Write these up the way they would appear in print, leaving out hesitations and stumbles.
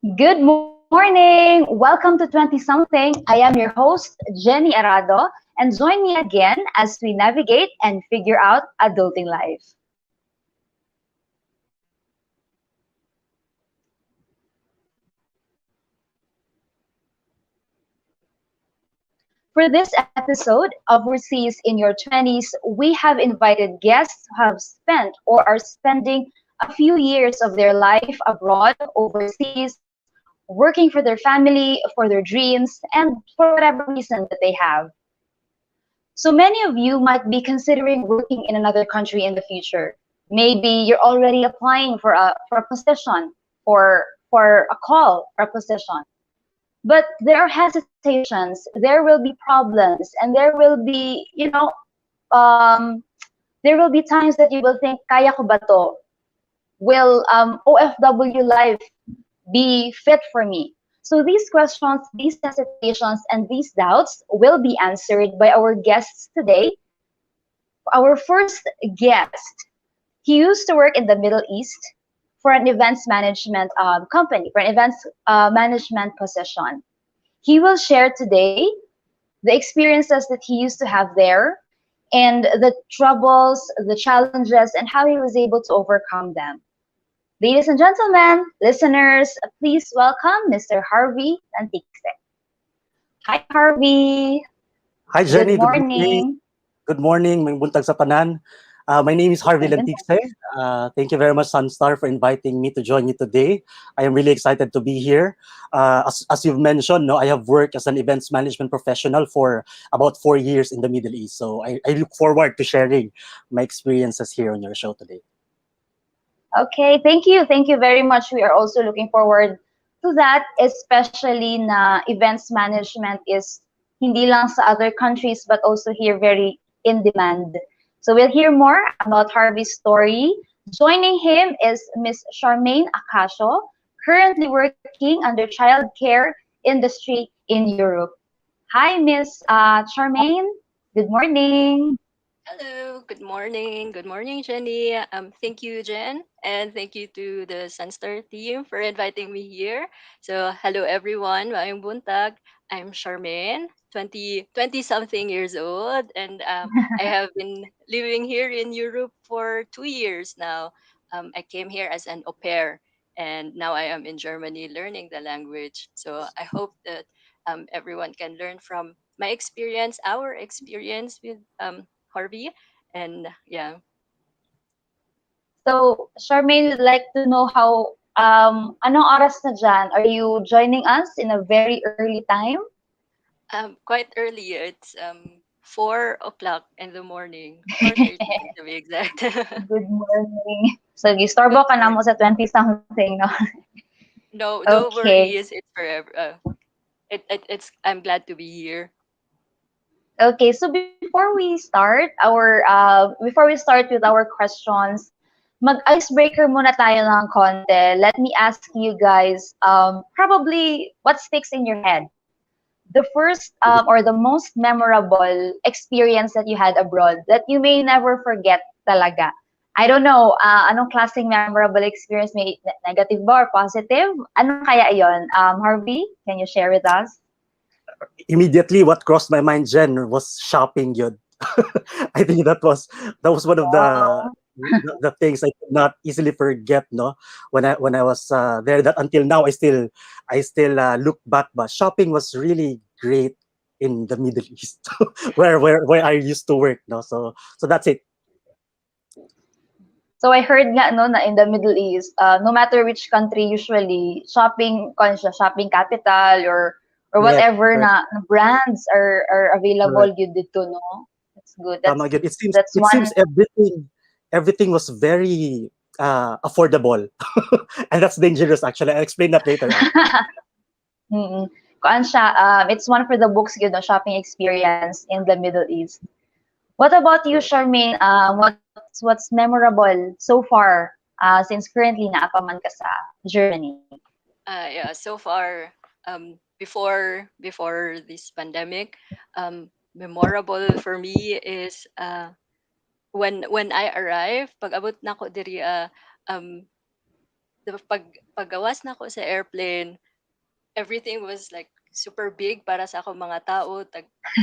Good morning! Welcome to 20 something. I am your host, Jennie Arado, and join me again as we navigate and figure out adulting life. For this episode, Overseas in Your 20s, we have invited guests who have spent or are spending a few years of their life abroad, overseas, working for their family, for their dreams, and for whatever reason that they have. So many of you might be considering working in another country in the future. Maybe you're already applying for a position, for a call for a position. But there are hesitations, there will be problems, and there will be, um, there will be times that you will think, kaya ko ba to? Will OFW life be fit for me? So these questions, these hesitations, and these doubts will be answered by our guests today. Our first guest, he used to work in the Middle East for an events management company, for an events management position. He will share today the experiences that he used to have there and the troubles, the challenges, and how he was able to overcome them. Ladies and gentlemen, listeners, please welcome Mr. Harvey Lanticse. Hi, Harvey. Hi Good Jenny, good morning. morning. Good morning, may buntag sa tanan. My name is Harvey Magandang Lanticse. Thank you very much, Sunstar, for inviting me to join you today. I am really excited to be here. As you've mentioned, no, I have worked as an events management professional for about 4 years in the Middle East. So I look forward to sharing my experiences here on your show today. Okay, thank you. Thank you very much. We are also looking forward to that, especially na events management is hindi lang sa other countries but also here very in demand. So we'll hear more about Harvey's story. Joining him is Miss Charmaine Acacio, currently working under childcare industry in Europe. Hi, Miss Charmaine. Good morning. Hello, good morning. Good morning, Jenny. Thank you, Jen, and thank you to the Sunstar team for inviting me here. So, hello everyone. I'm Buntag. I'm Charmaine, 20 something years old, and I have been living here in Europe for 2 years now. I came here as an au pair, and now I am in Germany learning the language. So, I hope that everyone can learn from my experience, our experience with Harvey. And yeah, So, Charmaine would like to know how, anong oras na dyan? Are you joining us in a very early time? quite early. It's 4 o'clock in the morning, 4:30 to be exact. Good morning. So, gistorbo Good ka na mo morning. sa 20 something, no? No, no Okay. worries. It's forever. It's. I'm glad to be here. Okay, so before we start with our questions, mag-icebreaker muna tayo ng konti. Let me ask you guys, probably what sticks in your head? The first or the most memorable experience that you had abroad that you may never forget talaga? I don't know, anong klaseng memorable experience? May negative ba or positive? Ano kaya yon? Harvey, can you share with us? Immediately, what crossed my mind, Jen, was shopping. Yun. I think that was one of Wow. the things I could not easily forget. No, when I was there, that until now I still look back. But shopping was really great in the Middle East, where I used to work. No, so that's it. So I heard nga no na in the Middle East, no matter which country, usually shopping conscious, shopping capital or Correct, whatever correct, na brands are available correct. yun dito, no? That's good. Tama yun. It seems That's it one. seems everything was very affordable, and that's dangerous. Actually, I'll explain that later on. Mm. Kuan siya, it's one for the books yun, no, shopping experience in the Middle East. What about you, Correct. Charmaine? What's memorable so far since currently naapaman ka sa Germany? Yeah. So far, before this pandemic, memorable for me is when I arrived. Pag abot na ko diri um the paggawas na ko sa airplane, everything was like super big para sa akong mga tao,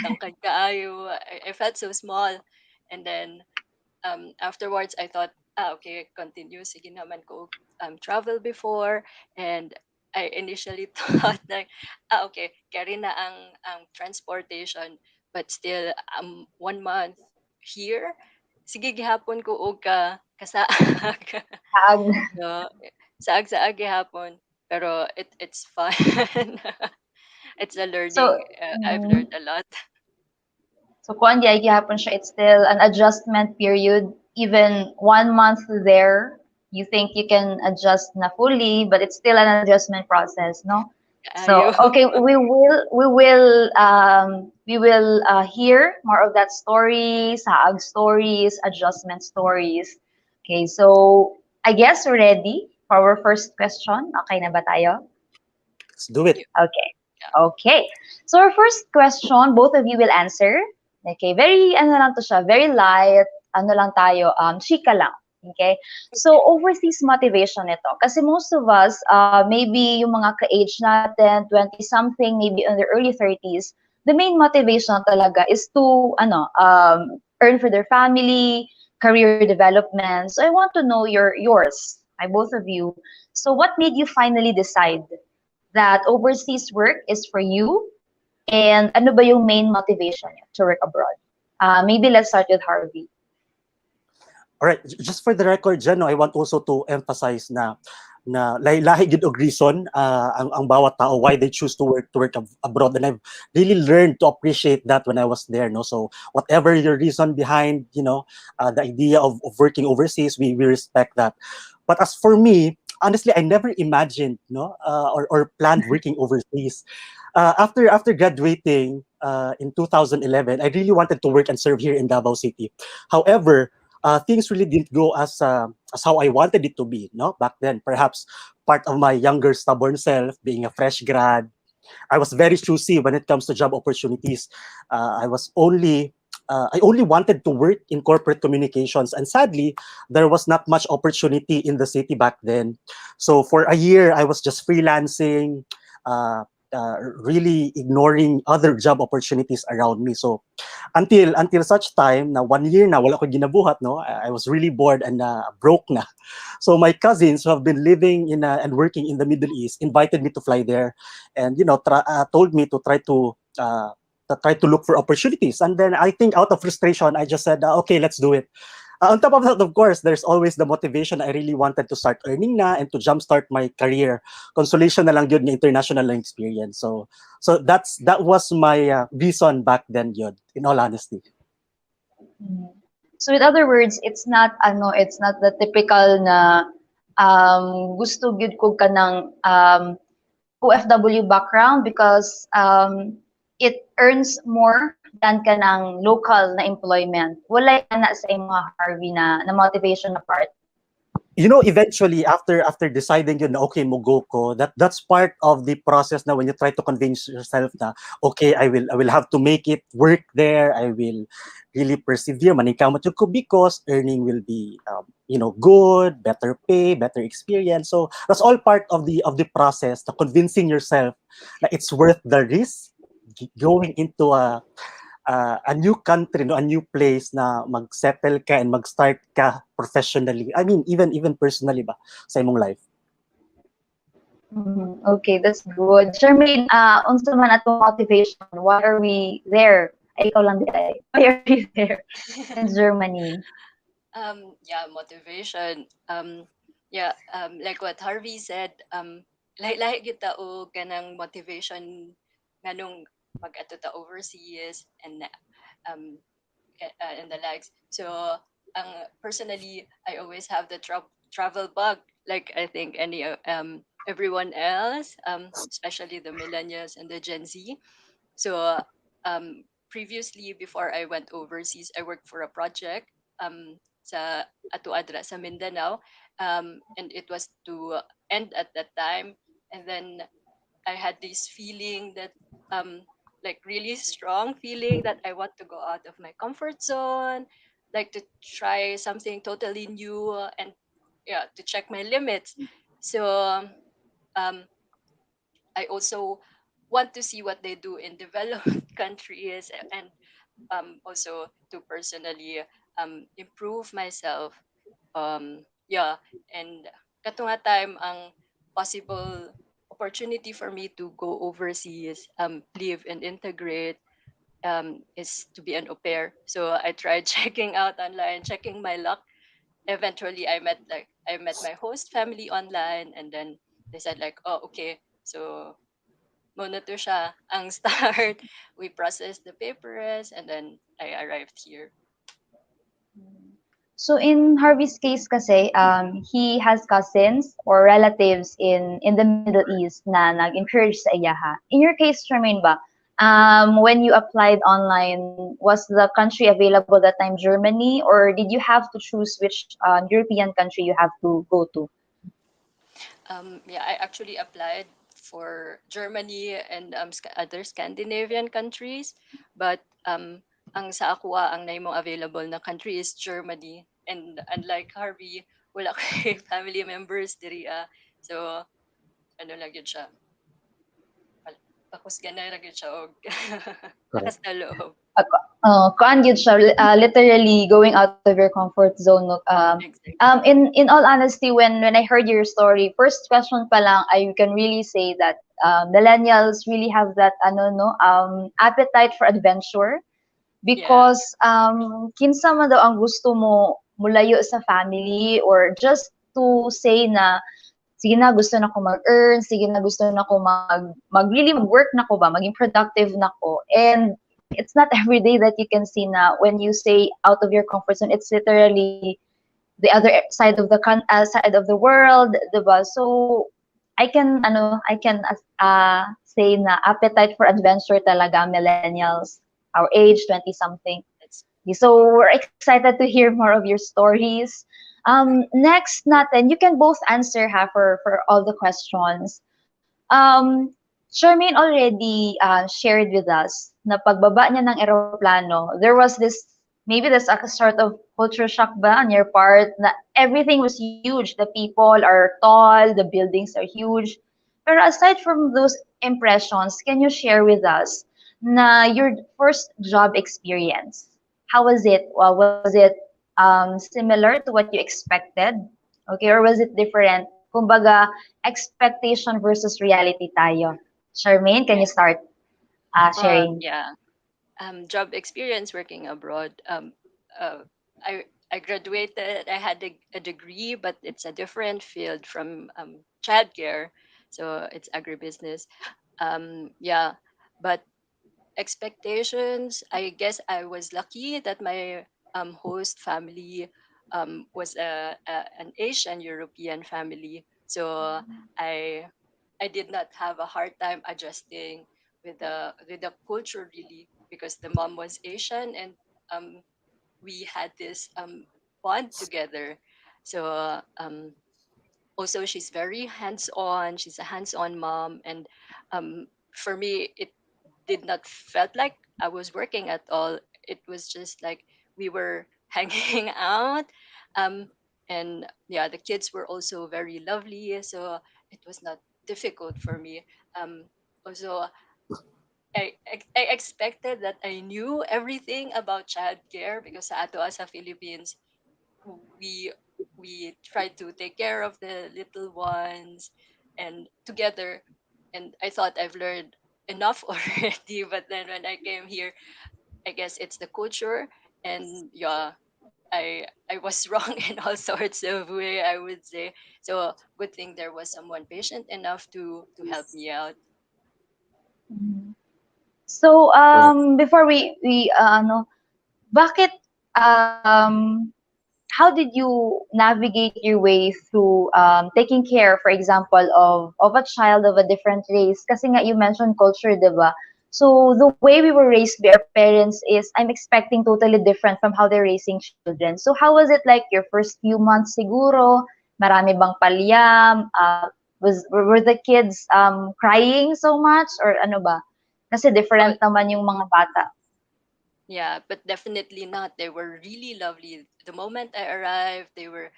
tangkad kaayo. I felt so small. And then afterwards, I thought, okay, continue. Sige naman ko travel before. And I initially thought like, okay, carry na ang transportation. But still, 1 month here, sige gihapon ko og kasaag. Ag. So, saag-saag gihapon. Pero it's fun. It's a So, learning. I've mm, learned a lot. so kung di ay gihapon siya, it's still an adjustment period. Even 1 month there, you think you can adjust na fully, but it's still an adjustment process, no? So, Ayo. okay, we will hear more of that story, saag stories, adjustment stories. Okay, so I guess we're ready for our first question. Okay na ba tayo? Let's do it. Okay. Okay. So our first question, both of you will answer. Okay, very ano lang to siya, very light, ano lang tayo, chika lang. Okay? So overseas motivation ito. Kasi most of us, maybe yung mga ka-age natin, 20 something, maybe in their early 30s, the main motivation talaga is to earn for their family, career development. So I want to know yours, by both of you. So what made you finally decide that overseas work is for you, and ano ba yung main motivation niyo to work abroad? Maybe let's start with Harvey. All right, just for the record, Jen, no, I want also to emphasize na lahi gid og reason ang bawat tao why they choose to work abroad, and I've really learned to appreciate that when I was there, no. So whatever your reason behind, the idea of working overseas, we respect that. But as for me, honestly, I never imagined, no, or planned working overseas. After graduating in 2011, I really wanted to work and serve here in Davao City. However, things really didn't go as how I wanted it to be. No, back then, perhaps part of my younger, stubborn self, being a fresh grad, I was very choosy when it comes to job opportunities. I only wanted to work in corporate communications, and sadly, there was not much opportunity in the city back then. So for a year, I was just freelancing, uh, really ignoring other job opportunities around me. So until such time na 1 year na wala ko ginabuhat, no, I was really bored and broke na. So my cousins who have been living and working in the Middle East invited me to fly there, and told me to try to look for opportunities. And then I think out of frustration, I just said, okay, let's do it. On top of that, of course, there's always the motivation. I really wanted to start earning na and to jumpstart my career. Consolation na lang yun ng international lang experience. So that was my reason back then yun, in all honesty. So with other words, it's not the typical na gusto gyud ko ka ng OFW background because it earns more than ka ng local na employment. Wala na sa mga Harvey na motivation na part. Eventually after deciding yun na okay mo go ko, that's part of the process na when you try to convince yourself na okay, I will have to make it work there, I will really persevere maningkamot yun ko because earning will be good, better pay, better experience. So that's all part of the process, the convincing yourself that it's worth the risk going into a new country, no, a new place na mag-settle ka and mag-start ka professionally. I mean, even personally ba sa imong life. Okay, that's good. Charmaine, unsa man atong motivation? Why are we there? Ay, ikaw lang di ay. Why are we there in Germany? Yeah, motivation. Yeah, like what Harvey said, lahi kita o kanang motivation nganong pag-ato ta overseas and and the likes. So, personally, I always have the travel bug, like I think everyone else, especially the millennials and the Gen Z. So, previously, before I went overseas, I worked for a project sa Ato Adra sa Mindanao, and it was to end at that time. And then I had this feeling that like really strong feeling that I want to go out of my comfort zone, like to try something totally new and yeah, to check my limits. So um, I also want to see what they do in developed countries, and also to personally improve myself. Yeah, and kato nga time ang possible opportunity for me to go overseas, live and integrate, is to be an au pair. So I tried checking out online, checking my luck. Eventually, I met my host family online, and then they said like, oh, okay, so muna to siya ang start. We processed the papers, and then I arrived here. So in Harvey's case kasi, he has cousins or relatives in the Middle East na nag-encourage sa iyaha. In your case, Charmaine ba, when you applied online, was the country available that time Germany, or did you have to choose which European country you have to go to? Yeah, I actually applied for Germany and other Scandinavian countries, but ang sa ako ang naimong available na country is Germany. And unlike Harvey, wala kay family members diri So ano lang yun siya. Pakusgan na lang yun siya og Correct. lakas na loob. Kuan gyud siya, literally going out of your comfort zone. No? Exactly. In all honesty, when I heard your story, first question pa lang, I can really say that millennials really have that ano no appetite for adventure Yeah. because kinsa man daw ang gusto mo mulayo sa family or just to say na sige na gusto na ko mag-earn, sige na gusto na ko mag really mag-work na ko ba, maging productive na ko. And it's not every day that you can see na when you say out of your comfort zone, it's literally the other side of the side of the world, 'di ba? So I can say na appetite for adventure talaga millennials, our age 20 something. That's So we're excited to hear more of your stories. Next natin, you can both answer for all the questions. Charmaine already shared with us na pagbaba niya ng eroplano, there was this, maybe there's a sort of culture shock ba on your part na everything was huge. The people are tall, the buildings are huge. Pero aside from those impressions, can you share with us na your first job experience? How was it? Well, was it similar to what you expected? Okay, or was it different? Kumbaga, expectation versus reality tayo. Charmaine, can yeah. you start sharing? Yeah. Job experience working abroad. Uh, I graduated. I had a degree, but it's a different field from childcare, so it's agribusiness. Yeah, but expectations. I guess I was lucky that my host family was an Asian European family, so I I did not have a hard time adjusting with the culture really, because the mom was Asian, and um, we had this bond together. So also she's very hands-on. She's a hands-on mom, and for me it did not felt like I was working at all. It was just like we were hanging out. Um, and yeah, the kids were also very lovely, so it was not difficult for me. Also, I expected that I knew everything about childcare, because sa ato as sa Philippines, we we try to take care of the little ones and together. And I thought I've learned enough already, but then when I came here, I guess it's the culture. And yeah, I was wrong in all sorts of way, I would say. So good thing there was someone patient enough to help me out. Mhm. So, Correct. before we ano, bakit how did you navigate your way through taking care, for example, of a child of a different race? Kasi nga you mentioned culture, di ba? So the way we were raised by our parents is, I'm expecting totally different from how they're raising children. So how was it like your first few months siguro? Marami bang palyam? Were the kids crying so much or ano ba? Kasi Oh, different naman yung mga bata. yeah, but definitely not. They were really lovely. The moment I arrived, they were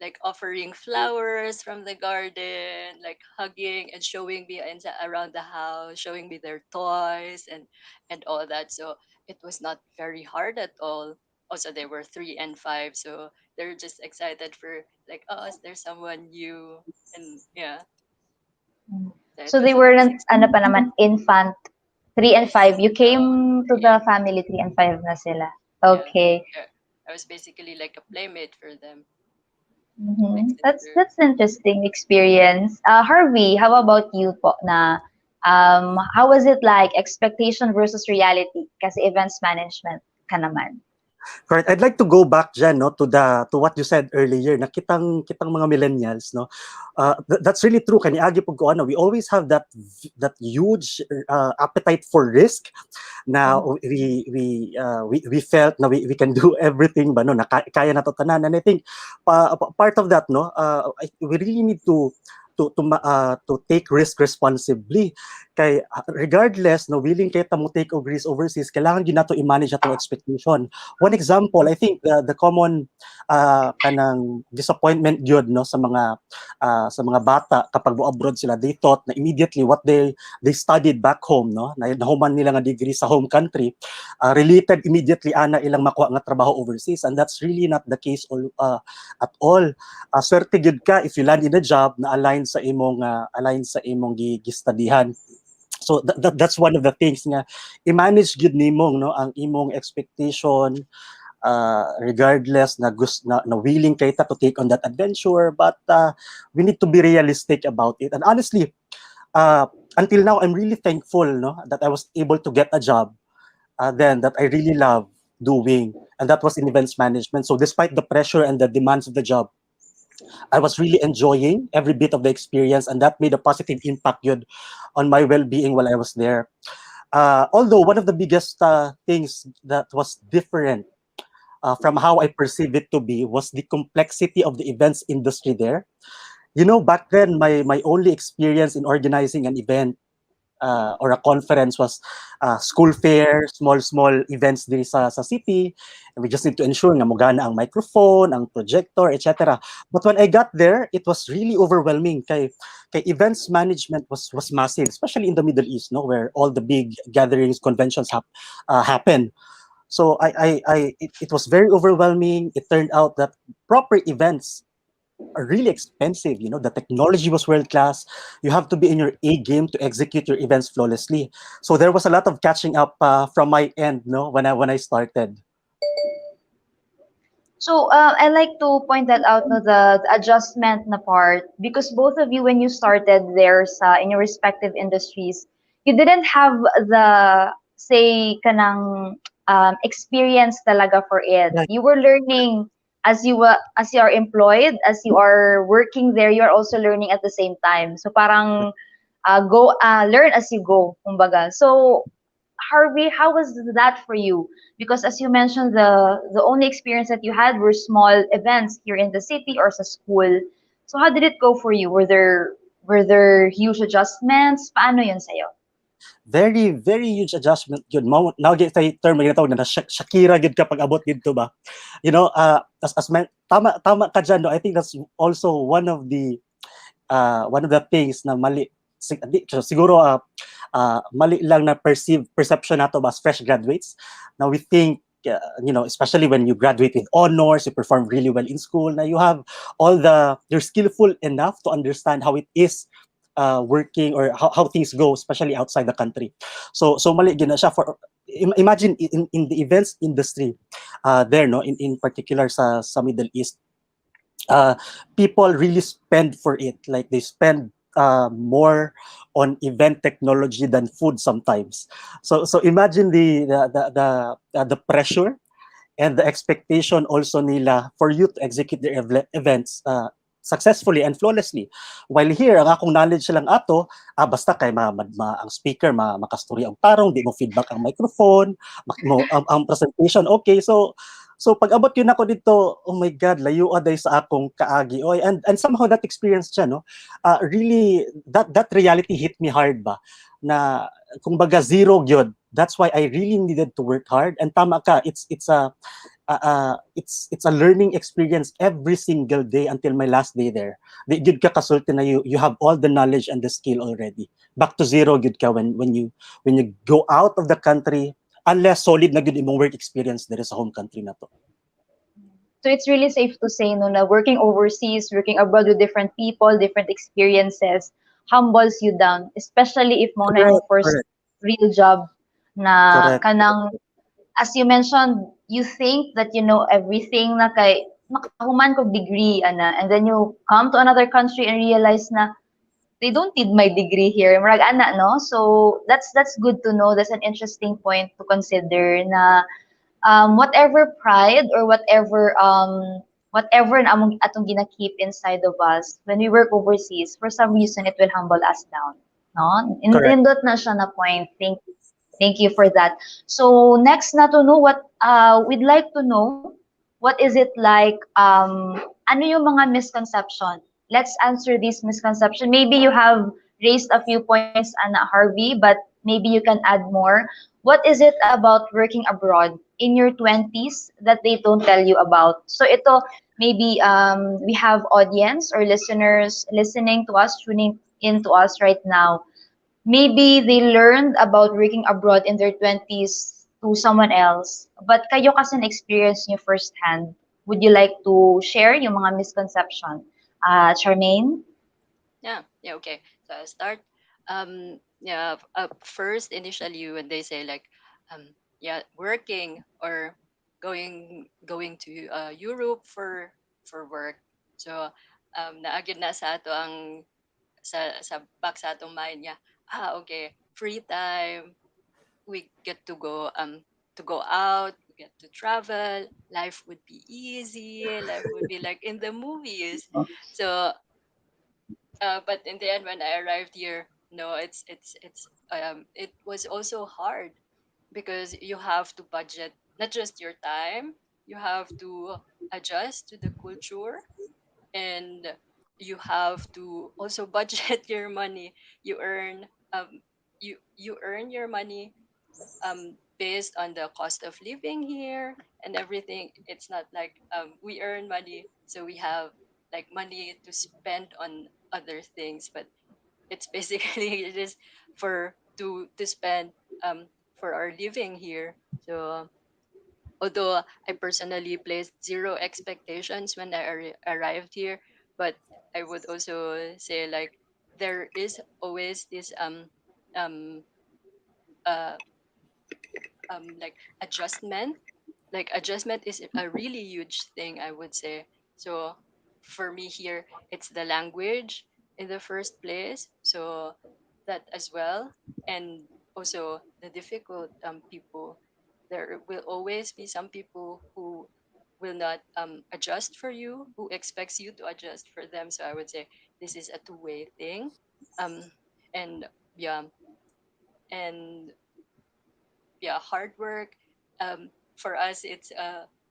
like offering flowers from the garden, like hugging and showing me around the house, showing me their toys and all that. So it was not very hard at all. Also, they were 3 and 5, so they're just excited for like, oh, is there someone new? And yeah, Mm. so it So they was a nice weren't, ano experience. pa naman, infant 3 and 5. You No, came to three the and family 3 and 5 na sila. yeah, Okay. yeah. I was basically like a playmate for them, big sister. That's interesting experience. Harvey, how about you po na how was it like expectation versus reality kasi events management ka naman? Correct. I'd like to go back Jen, no, to what you said earlier na kitang mga millennials, no. That's really true kaniagi pug ko ano, we always have that huge appetite for risk. Now we felt na we can do everything ba no, na kaya na to tanan. And I think part of that, no, we really need to take risk responsibly kay regardless no willing kay ta mo take og risk overseas, kailangan gyud nato i-manage atong expectation. One example, I think the common kanang disappointment gyud no sa mga bata kapag mo abroad sila, they thought na immediately what they studied back home, no, na nahuman nila nga degree sa home country, related immediately ana ilang makuha nga trabaho overseas, and that's really not the case at all. Swerte gyud ka if you land in a job na align sa imong gistudihan. So that's one of the things nga i-manage gyud nimong no ang imong expectation, regardless na willing kay ta to take on that adventure, but we need to be realistic about it. And honestly, uh, until now I'm really thankful no that I was able to get a job then that I really love doing, and that was in events management. So despite the pressure and the demands of the job, I was really enjoying every bit of the experience, and that made a positive impact yun on my well-being while I was there. Although one of the biggest things that was different from how I perceive it to be was the complexity of the events industry there. You know, back then, my only experience in organizing an event or a conference was school fair, small events diri sa city, and we just need to ensure nga mogana ang microphone, ang projector, etc. But when I got there, it was really overwhelming. Kay events management was massive, especially in the Middle East, no, where all the big gatherings, conventions happen. So it was very overwhelming. It turned out that proper events are really expensive. You know, the technology was world class. You have to be in your A game to execute your events flawlessly. So there was a lot of catching up from my end, no, when I started. So I like to point that out no the adjustment na part because both of you when you started there sa in your respective industries, you didn't have the say kanang experience talaga for it. Yeah, You were learning as you are employed, as you are working there, you are also learning at the same time. So parang go learn as you go, kumbaga. So Harvey, how was that for you? Because as you mentioned, the only experience that you had were small events here in the city or sa school. So how did it go for you? Were there huge adjustments? Paano yun sa'yo? very huge adjustment yun. Now get tay term nga tawag na Shakira gid kapag abot dito ba. You know, tama ka dyan, no? I think that's also one of the things na mali siguro mali lang na perception nato as fresh graduates. Now we think especially when you graduate with honors, you perform really well in school, now you have you're skillful enough to understand how it is working or how things go, especially outside the country. So mali gina siya for imagine in the events industry there, no, in particular sa Middle East, uh, people really spend for it. Like they spend more on event technology than food sometimes. So imagine the pressure and the expectation also nila for you to execute their events successfully and flawlessly. While here, ang akong knowledge lang ato, basta kay ang speaker, makastorya ang tarong, di mo feedback ang microphone, ang presentation, okay. So pag abot yun ako dito, oh my God, layo aday sa akong kaagi. Oy, and somehow that experience siya, no? Really, that reality hit me hard ba? Na, kung baga zero gyud. That's why I really needed to work hard. And tama ka, it's it's a learning experience every single day until my last day there. Di gyud ka kasulti na you have all the knowledge and the skill already. Back to zero gyud ka when you go out of the country, unless solid na gyud imong work experience there sa home country na to. So it's really safe to say no na working overseas, working abroad with different people, different experiences humbles you down, especially if mo na imong Correct, first correct, real job na correct. kanang, as you mentioned, you think that you know everything na kay makahuman kog degree ana, and then you come to another country and realize na they don't need my degree here. Murag ana, no? So that's good to know. That's an interesting point to consider na whatever pride or whatever na among atong gina-keep inside of us when we work overseas, for some reason it will humble us down. No? Correct. Indot na siya na point. Thank you for that. So next na to know what we'd like to know what is it like ano yung mga misconception. Let's answer this misconception. Maybe you have raised a few points Anna Harvey, but maybe you can add more. What is it about working abroad in your 20s that they don't tell you about? So ito maybe we have audience or listeners listening to us, tuning in to us right now. Maybe they learned about working abroad in their 20s to someone else. But kayo kasi na-experience nyo firsthand. Would you like to share yung mga misconception? Charmaine? Yeah, okay. So I'll start. Yeah, first initially when they say like, yeah, working or going to Europe for work. So naagid na sa ato ang sa back sa atong mind niya. Okay, free time, we get to go out, we get to travel, life would be easy, life would be like in the movies. So but in the end when I arrived here, no, it was also hard because you have to budget not just your time, you have to adjust to the culture, and you have to also budget your money. You earn you earn your money based on the cost of living here and everything. It's not like we earn money so we have like money to spend on other things, but it's basically just for to spend for our living here. So although I personally placed zero expectations when I arrived here, but I would also say like there is always this um uh like adjustment. Like adjustment is a really huge thing, I would say. So for me here, it's the language in the first place, so that as well. And also the difficult people. There will always be some people who will not adjust for you, who expects you to adjust for them. So I would say this is a two-way thing. um and yeah, and yeah, hard work. For us it's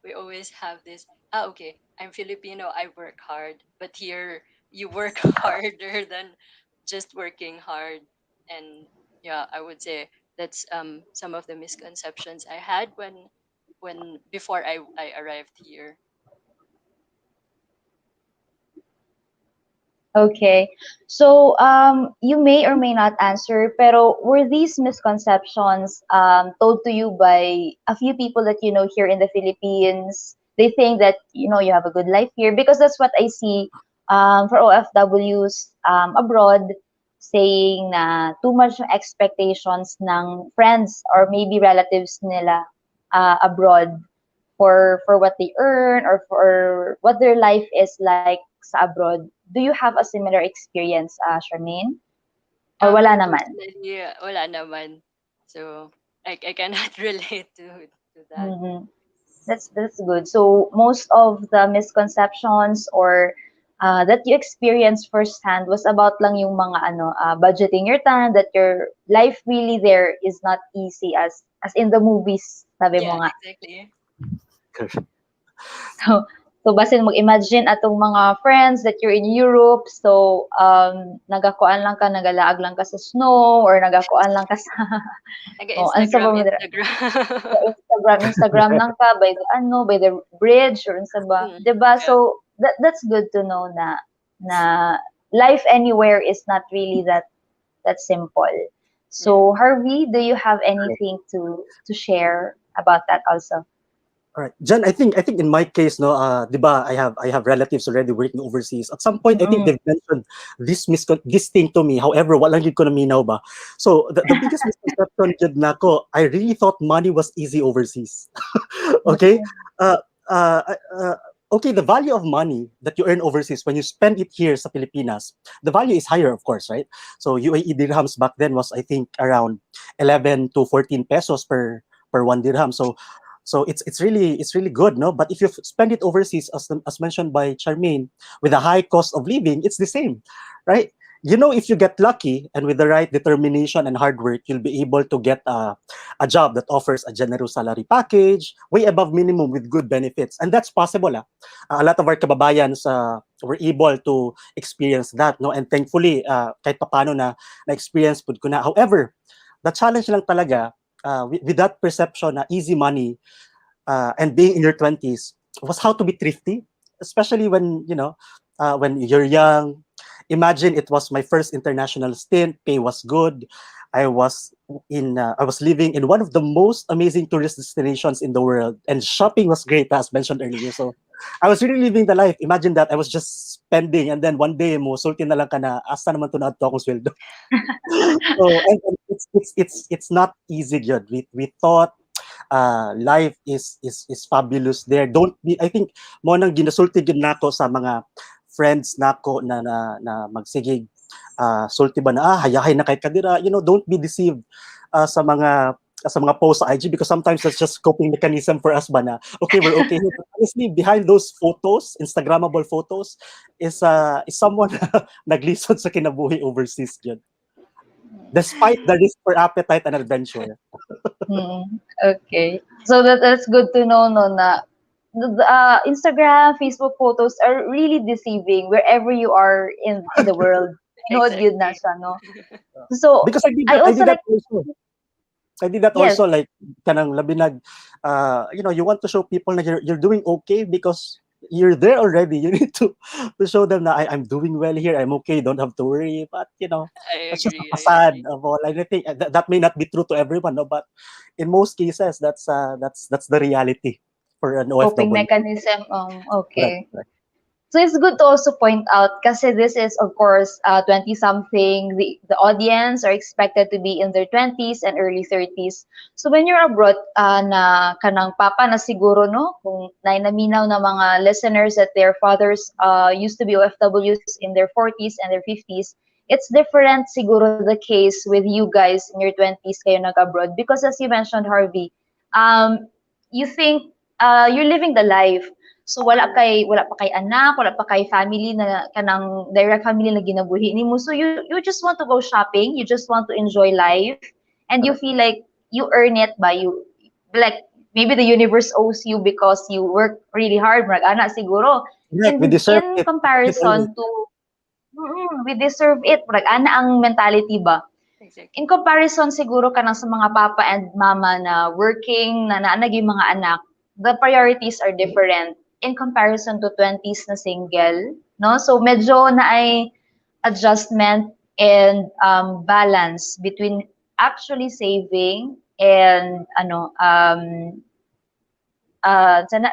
we always have this, okay, I'm Filipino, I work hard, but here you work harder than just working hard. And yeah, I would say that's some of the misconceptions I had when before I arrived here. Okay. So, you may or may not answer, pero were these misconceptions told to you by a few people that you know here in the Philippines? They think that you know you have a good life here because that's what I see for OFWs abroad saying na too much expectations ng friends or maybe relatives nila abroad for what they earn or for what their life is like sa abroad. Do you have a similar experience, Charmaine? Or wala Me naman? personally, wala naman. So I cannot relate to that. Mhm. That's good. So most of the misconceptions or that you experienced firsthand was about lang yung mga ano budgeting your time, that your life really there is not easy as in the movies, sabi Yeah, mo nga. exactly. Correct. So basin mag-imagine atong mga friends that you're in Europe, so nagakuan lang ka, nagalaag lang ka sa snow or nagakuan lang ka sa ansa ba Instagram, mo dira? Sa Instagram. Instagram lang ka by the by the bridge or unsa ba, Mm, 'di ba? yeah, So that's good to know na life anywhere is not really that simple. yeah. So Harvey, do you have anything to share about that also? All right, Jen. I think in my case, no, di ba, I have relatives already working overseas. At some point, I think Mm. they've mentioned this thing to me. However, wala gyud ko na minaw ba. So the biggest misconception jud nako, I really thought money was easy overseas. Okay, Mm. uh, uh, uh, okay. The value of money that you earn overseas when you spend it here sa Pilipinas, the value is higher, of course, right? So UAE dirhams back then was, I think, around 11 to 14 pesos per 1 dirham. So it's really good, no? But if you spend it overseas, as mentioned by Charmaine, with a high cost of living, it's the same, right? If you get lucky and with the right determination and hard work, you'll be able to get a job that offers a generous salary package, way above minimum with good benefits, and that's possible. A lot of our kababayans were able to experience that, no? And thankfully, kahit paano na experience pud ko na. However, the challenge lang talaga with that perception na easy money and being in your 20s was how to be thrifty, especially when you're young. Imagine it was my first international stint. Pay was good. I was living in one of the most amazing tourist destinations in the world, and shopping was great, as mentioned earlier. So I was really living the life. Imagine that I was just spending, and then one day mo sulti na lang ka na asa naman to na akong sweldo. So and it's not easy, yun. We thought life is fabulous there. Don't be, I think mo nang ginasulti gid nako sa mga friends nako na magsigig sulti ba na hayahay na kay kadira. Don't be deceived sa mga posts sa IG, because sometimes that's just coping mechanism for us ba na okay, we're okay here. But honestly, behind those photos, Instagrammable photos, is someone naglisod sa kinabuhi overseas yun, despite the risk for appetite and adventure. Mm. Okay. So that's good to know, no, na Instagram, Facebook photos are really deceiving wherever you are in the world. Tinood yun na Exactly. siya, no? So Because I did I that, I also did that like, also. I did that yes, also, like kanang labinag, you want to show people that you're doing okay because you're there already. You need to show them that I'm doing well here. I'm okay. Don't have to worry. But I that's just a agree. I facade agree. of all. I think that may not be true to everyone, no. But in most cases, that's the reality for an coping OFW. mechanism. Correct. Okay. So it's good to also point out kasi this is of course 20 something, the audience are expected to be in their 20s and early 30s. So when you're abroad na kanang papa na siguro, no, kung naminaw na mga listeners that their fathers used to be OFWs in their 40s and their 50s, it's different siguro the case with you guys in your 20s kayo nag-abroad, because as you mentioned, Harvey, you think you're living the life. So wala pa kay anak, wala pa kay family na kanang direct family na ginabuhi nimo. So you just want to go shopping, you just want to enjoy life, and you Correct. feel like you earn it by you, like maybe the universe owes you because you work really hard, marag ana siguro. Correct. We In deserve in it. Deserve it always. comparison to we deserve it, marag ana ang mentality ba. In Exactly. comparison siguro kanang sa mga papa and mama na working, na naanag yung mga anak, the priorities are different in comparison to 20s na single, no? So medyo na ay adjustment and balance between actually saving and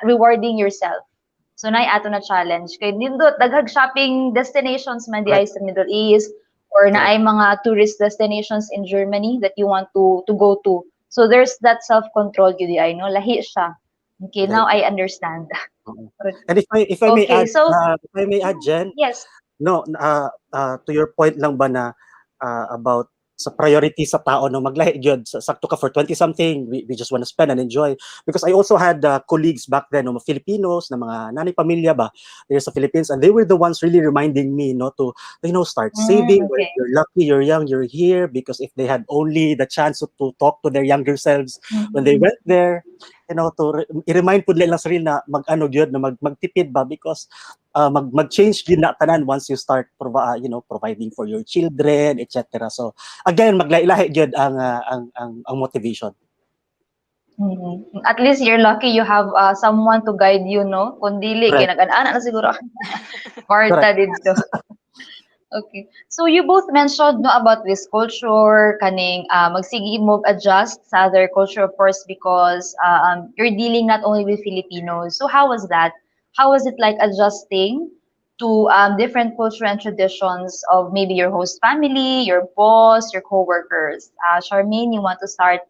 rewarding yourself. So na ato na challenge kay nindot daghang shopping destinations man di ay Correct. sa Middle East, or na Correct. ay mga tourist destinations in Germany that you want to go to. So there's that self-control gyud ay, no, lahi siya. Okay, now Right. I understand. Oo. And if I may Okay, add, so Jen, yes. no, to your point lang ba na about sa priority sa tao, no, maglahi gyud sakto ka for 20 something, we just want to spend and enjoy, because I also had colleagues back then, no, mga Filipinos na mga nanay pamilya ba there sa Philippines, and they were the ones really reminding me, no, to start saving. When Okay. you're lucky, you're young, you're here, because if they had only the chance to talk to their younger selves when they Mhm. went there, i-remind po nila sa rin na mag-ano gyud na magtipid ba, because mag-change gyud na tanan once you start providing for your children, etc. So again, maglahi-lahi gyud ang motivation. At least you're lucky you have someone to guide you, no? Kung dili, kay Correct. nag-ana na siguro. Correct. Marta dito. Okay. So you both mentioned no about this culture, kaning magsige mo adjust sa other culture, of course, because you're dealing not only with Filipinos. So how was that? How was it like adjusting to different culture and traditions of maybe your host family, your boss, your coworkers? Charmaine, you want to start?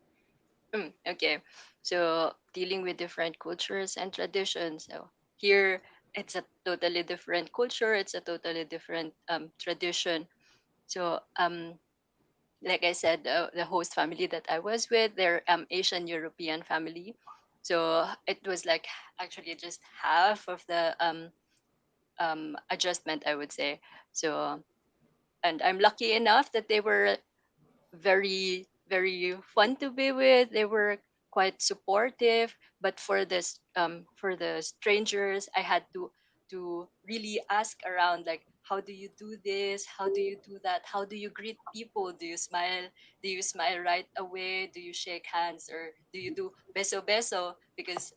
Okay. So dealing with different cultures and traditions. So here it's a totally different culture. It's a totally different tradition. So like I said, the host family that I was with, they're Asian European family. So it was like actually just half of the adjustment, I would say. So and I'm lucky enough that they were very fun to be with. They were quite supportive, but for the strangers, I had to really ask around, like, how do you do this, how do you do that, how do you greet people, do you smile right away, do you shake hands, or do you do beso beso, because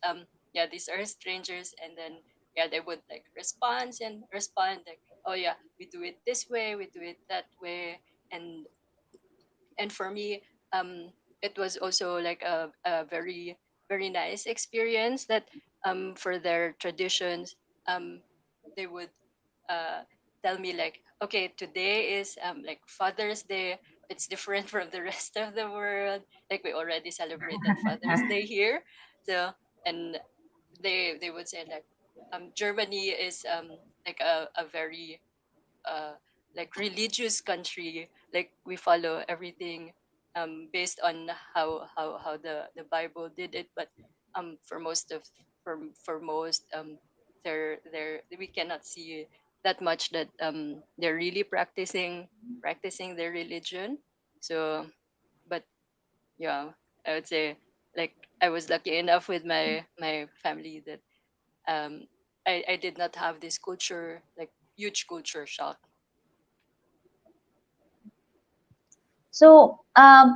yeah, these are strangers. And then yeah, they would like respond like, oh yeah, we do it this way, we do it that way. And and for me, it was also like a very nice experience that for their traditions, um, they would uh, tell me like, okay, today is like Father's Day. It's different from the rest of the world. Like we already celebrated Father's Day here. So and they would say like, Germany is like a very uh, like religious country. Like we follow everything based on how the Bible did it. But for most of for most they're we cannot see that much that they're really practicing their religion. So but yeah, I would say like I was lucky enough with my family that um I did not have this culture, like huge culture shock. So,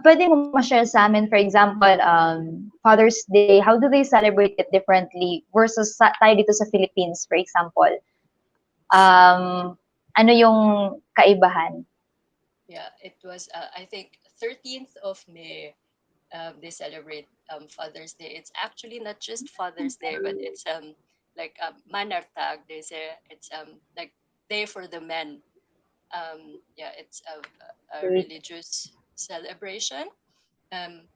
pwede mo ma-share sa amin, for example, Father's Day, how do they celebrate it differently versus tayo dito sa Philippines, for example? Ano yung kaibahan? Yeah, it was I think 13th of May. They celebrate Father's Day. It's actually not just Father's Day, but it's like Manartag. They say it's like day for the men. Yeah, it's a religious celebration.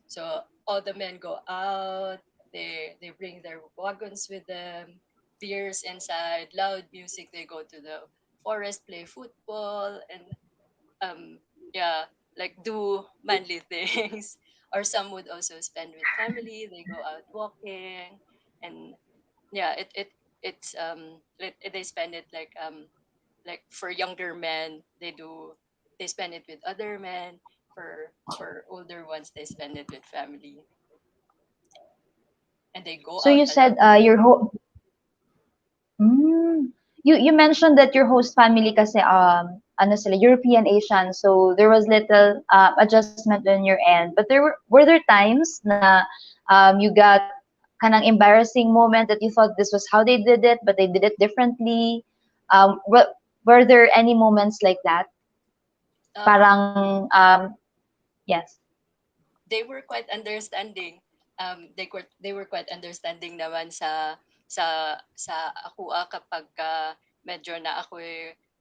So all the men go out. They bring their wagons with them, beers inside, loud music. They go to the forest, play football, and um yeah, like do manly things. Or some would also spend with family, they go out walking. And yeah, they spend it like for younger men, they spend it with other men. For older ones, they spend it with family, and they go So out you a said lot. you mentioned that your host family kasi ano sila European Asian, so there was little adjustment on your end, but were there times na you got kanang embarrassing moment that you thought this was how they did it but they did it differently? Were there any moments like that? um Parang yes. they were quite understanding. They were quite understanding naman sa ako kapag medyo na ako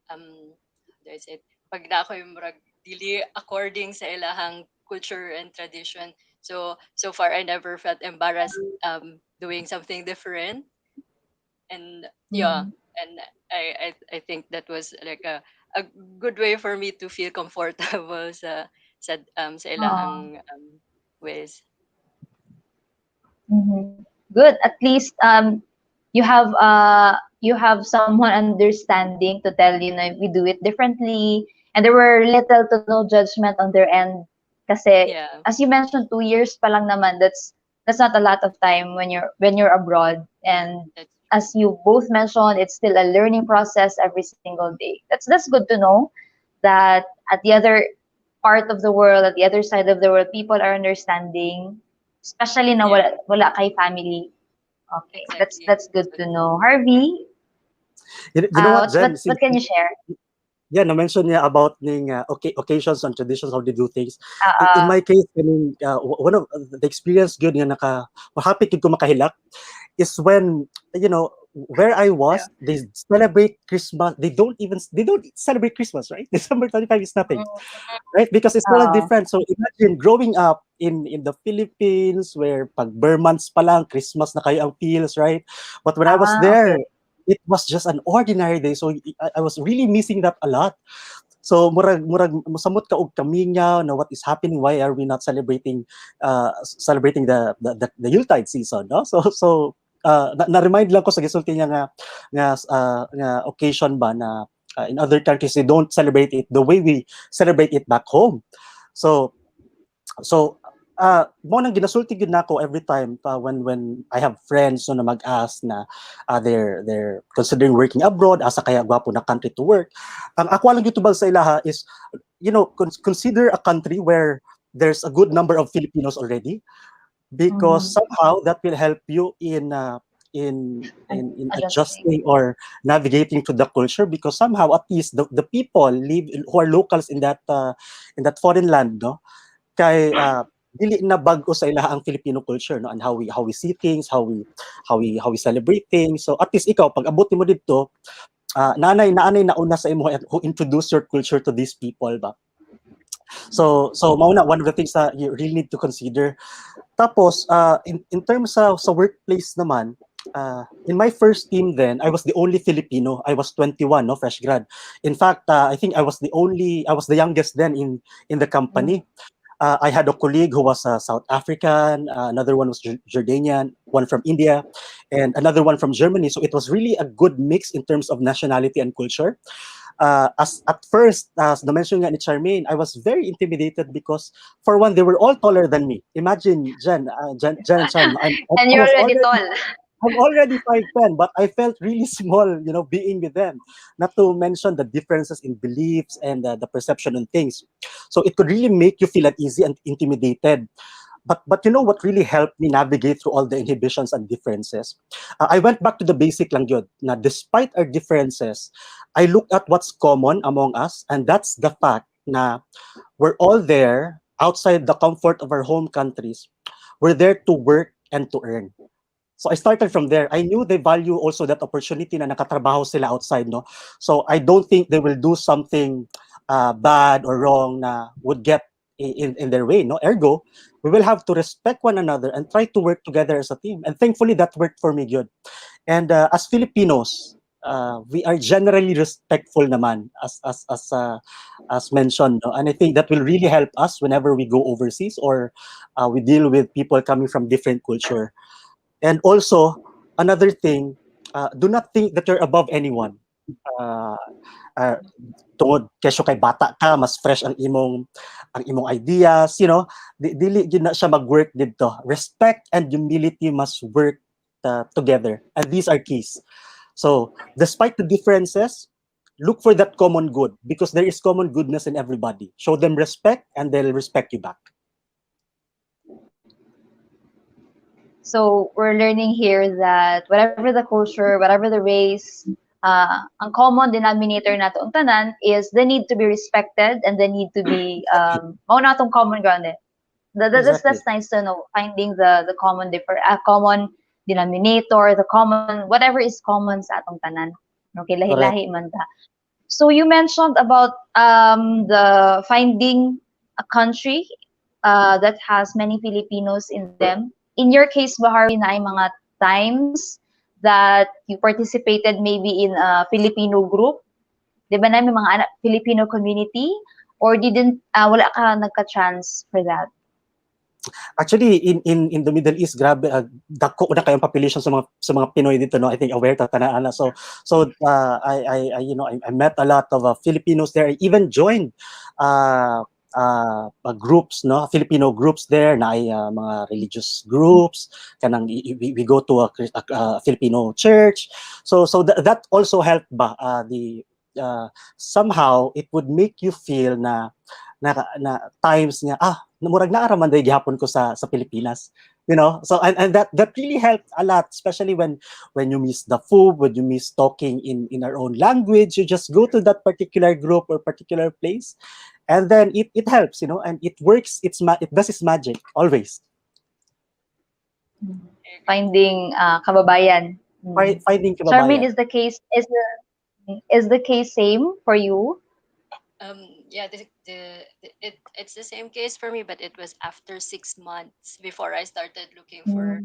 how do I say it? Pag na ako murag dili according sa ilahang culture and tradition. So far I never felt embarrassed doing something different. And yeah, Mhm. and I think that was like a good way for me to feel comfortable sa Oh. ilahang ways. Mhm. Good. At least you have someone understanding to tell you na we do it differently, and there were little to no judgment on their end kasi Yeah. as you mentioned 2 years pa lang naman, that's that's not a lot of time when you're abroad. And That's as you both mentioned, it's still a learning process every single day. That's good to know that at the other part of the world, at the other side of the world, people are understanding, especially na yeah, wala kay family. Okay, exactly. that's good to know. Harvey, You know what, Jen? what can you share? Yeah, na-mention niya about ning occasions and traditions, how they do things. In Uh, my case, I mean, one of the experience good nga happy kid ko makahilak is when, where I yeah. was, they celebrate Christmas. They don't celebrate Christmas, right? December 25 is nothing, right? Because it's totally Oh, different. So imagine growing up in the Philippines where pag months pa lang, Christmas na kayo ang feels, right? But when I was there, okay. it was just an ordinary day. So I was really missing that a lot. So murag mosamot ka og kamingaw na what is happening, why are we not celebrating celebrating the Yuletide season, no? Na-remind lang ko sa gisulti niya nga occasion ba na in other countries they don't celebrate it the way we celebrate it back home. So so mo nang ginasulti gid nako every time when I have friends na mag-ask na they're considering working abroad, asa kaya gwapo na country to work. Ang ako lang gitubag sa ilaha is, consider a country where there's a good number of Filipinos already, because Mm-hmm. somehow that will help you in Adjusting. adjusting or navigating to the culture, because somehow at least the people who are locals in that foreign land, no, kay dili na bag-o sa ilaha ang Filipino culture, no, and how we see things, how we celebrate things. So at least ikaw pag abot mo dito, naanay nauna sa imo who introduce your culture to these people ba. So mauna one of the things that you really need to consider. Tapos in terms sa workplace naman, in my first team then, I was the only Filipino. I was 21, no, fresh grad. In fact, I think I was the youngest then in the company. I had a colleague who was South African, another one was Jordanian, one from India, and another one from Germany. So it was really a good mix in terms of nationality and culture. As at first, as the mention nga ni Charmaine, I was very intimidated because, for one, they were all taller than me. Imagine, Jen and Charm, And I you're was already already tall. I'm already 5'10", but I felt really small, being with them. Not to mention the differences in beliefs and the perception on things. So it could really make you feel uneasy and intimidated. But you know what really helped me navigate through all the inhibitions and differences? I went back to the basic lang yun. Na despite our differences, I looked at what's common among us, and that's the fact na we're all there outside the comfort of our home countries. We're there to work and to earn. So I started from there. I knew they value also that opportunity na nakatrabaho sila outside, no? So I don't think they will do something bad or wrong na would get in their way, no? Ergo, we will have to respect one another and try to work together as a team. And thankfully, that worked for me good. And as Filipinos, we are generally respectful naman, as mentioned, no? And I think that will really help us whenever we go overseas or we deal with people coming from different culture. And also, another thing, do not think that you're above anyone. Uh, uh, Tungod kesyo kay bata ka, mas fresh ang imong ideas, dili gyud na siya mag-work dito. Respect and humility must work together, and these are keys. So, despite the differences, look for that common good, because there is common goodness in everybody. Show them respect, and they'll respect you back. So we're learning here that whatever the culture, whatever the race, ang common denominator nato ang tanan is the need to be respected and the need to be Exactly. mao na tong common ground eh. That's Exactly. nice to know, finding the common denominator, the common whatever is common sa atong tanan. Okay, Correct. lahi-lahi man ta. So you mentioned about the finding a country that has many Filipinos in them. In your case, Bahari, na ay mga times that you participated maybe in a Filipino group, di ba na may mga Filipino community, or didn't wala ka nagka-chance for that? Actually, in the Middle East, grabe, dako na kayong population sa mga Pinoy dito, no? I think aware ta tanaan na. I met a lot of Filipinos there. I even joined groups, no, Filipino groups there na ay mga religious groups. Kanang we go to a Filipino church. So that also helped ba the somehow it would make you feel na times nga murag naaraman day gihapon ko sa Pilipinas, you know. So and that really helped a lot, especially when you miss the food, when you miss talking in our own language, you just go to that particular group or particular place, and then it helps, you know, and it works. It does its magic always. Finding kababayan. Finding Charmaine, kababayan. is the case same for you? Yeah, it's the same case for me, but it was after 6 months before I started looking for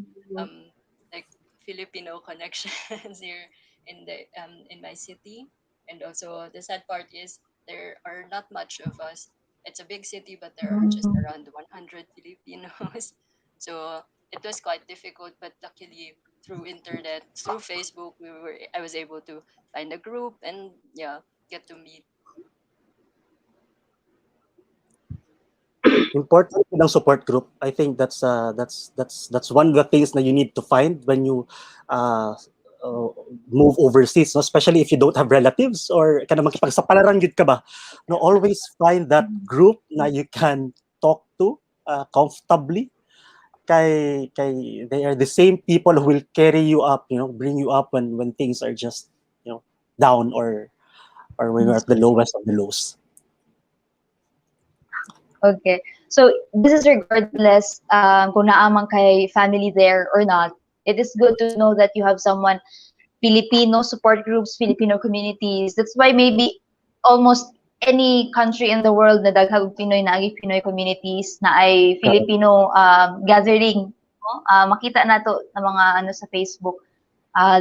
like Filipino connections here in my city. And also the sad part is there are not much of us. It's a big city, but there are just around 100 Filipinos. So it was quite difficult, but luckily through internet, through Facebook, I was able to find a group and yeah, get to meet. Important ng support group. I think that's one of the things that you need to find when you uh, move overseas, no? Especially if you don't have relatives or kana makipagsapalaran gid ka ba. No, always find that group na you can talk to comfortably. Kay they are the same people who will carry you up, you know, bring you up when things are just, you know, down or when you're at the lowest of the lows. Okay. So this is regardless kung naamang kay family there or not. It is good to know that you have someone, Filipino support groups, Filipino communities. That's why maybe almost any country in the world na daghang Pinoy naagi Pinoy communities na ay Filipino gathering. No? Makita nato na mga ano sa Facebook.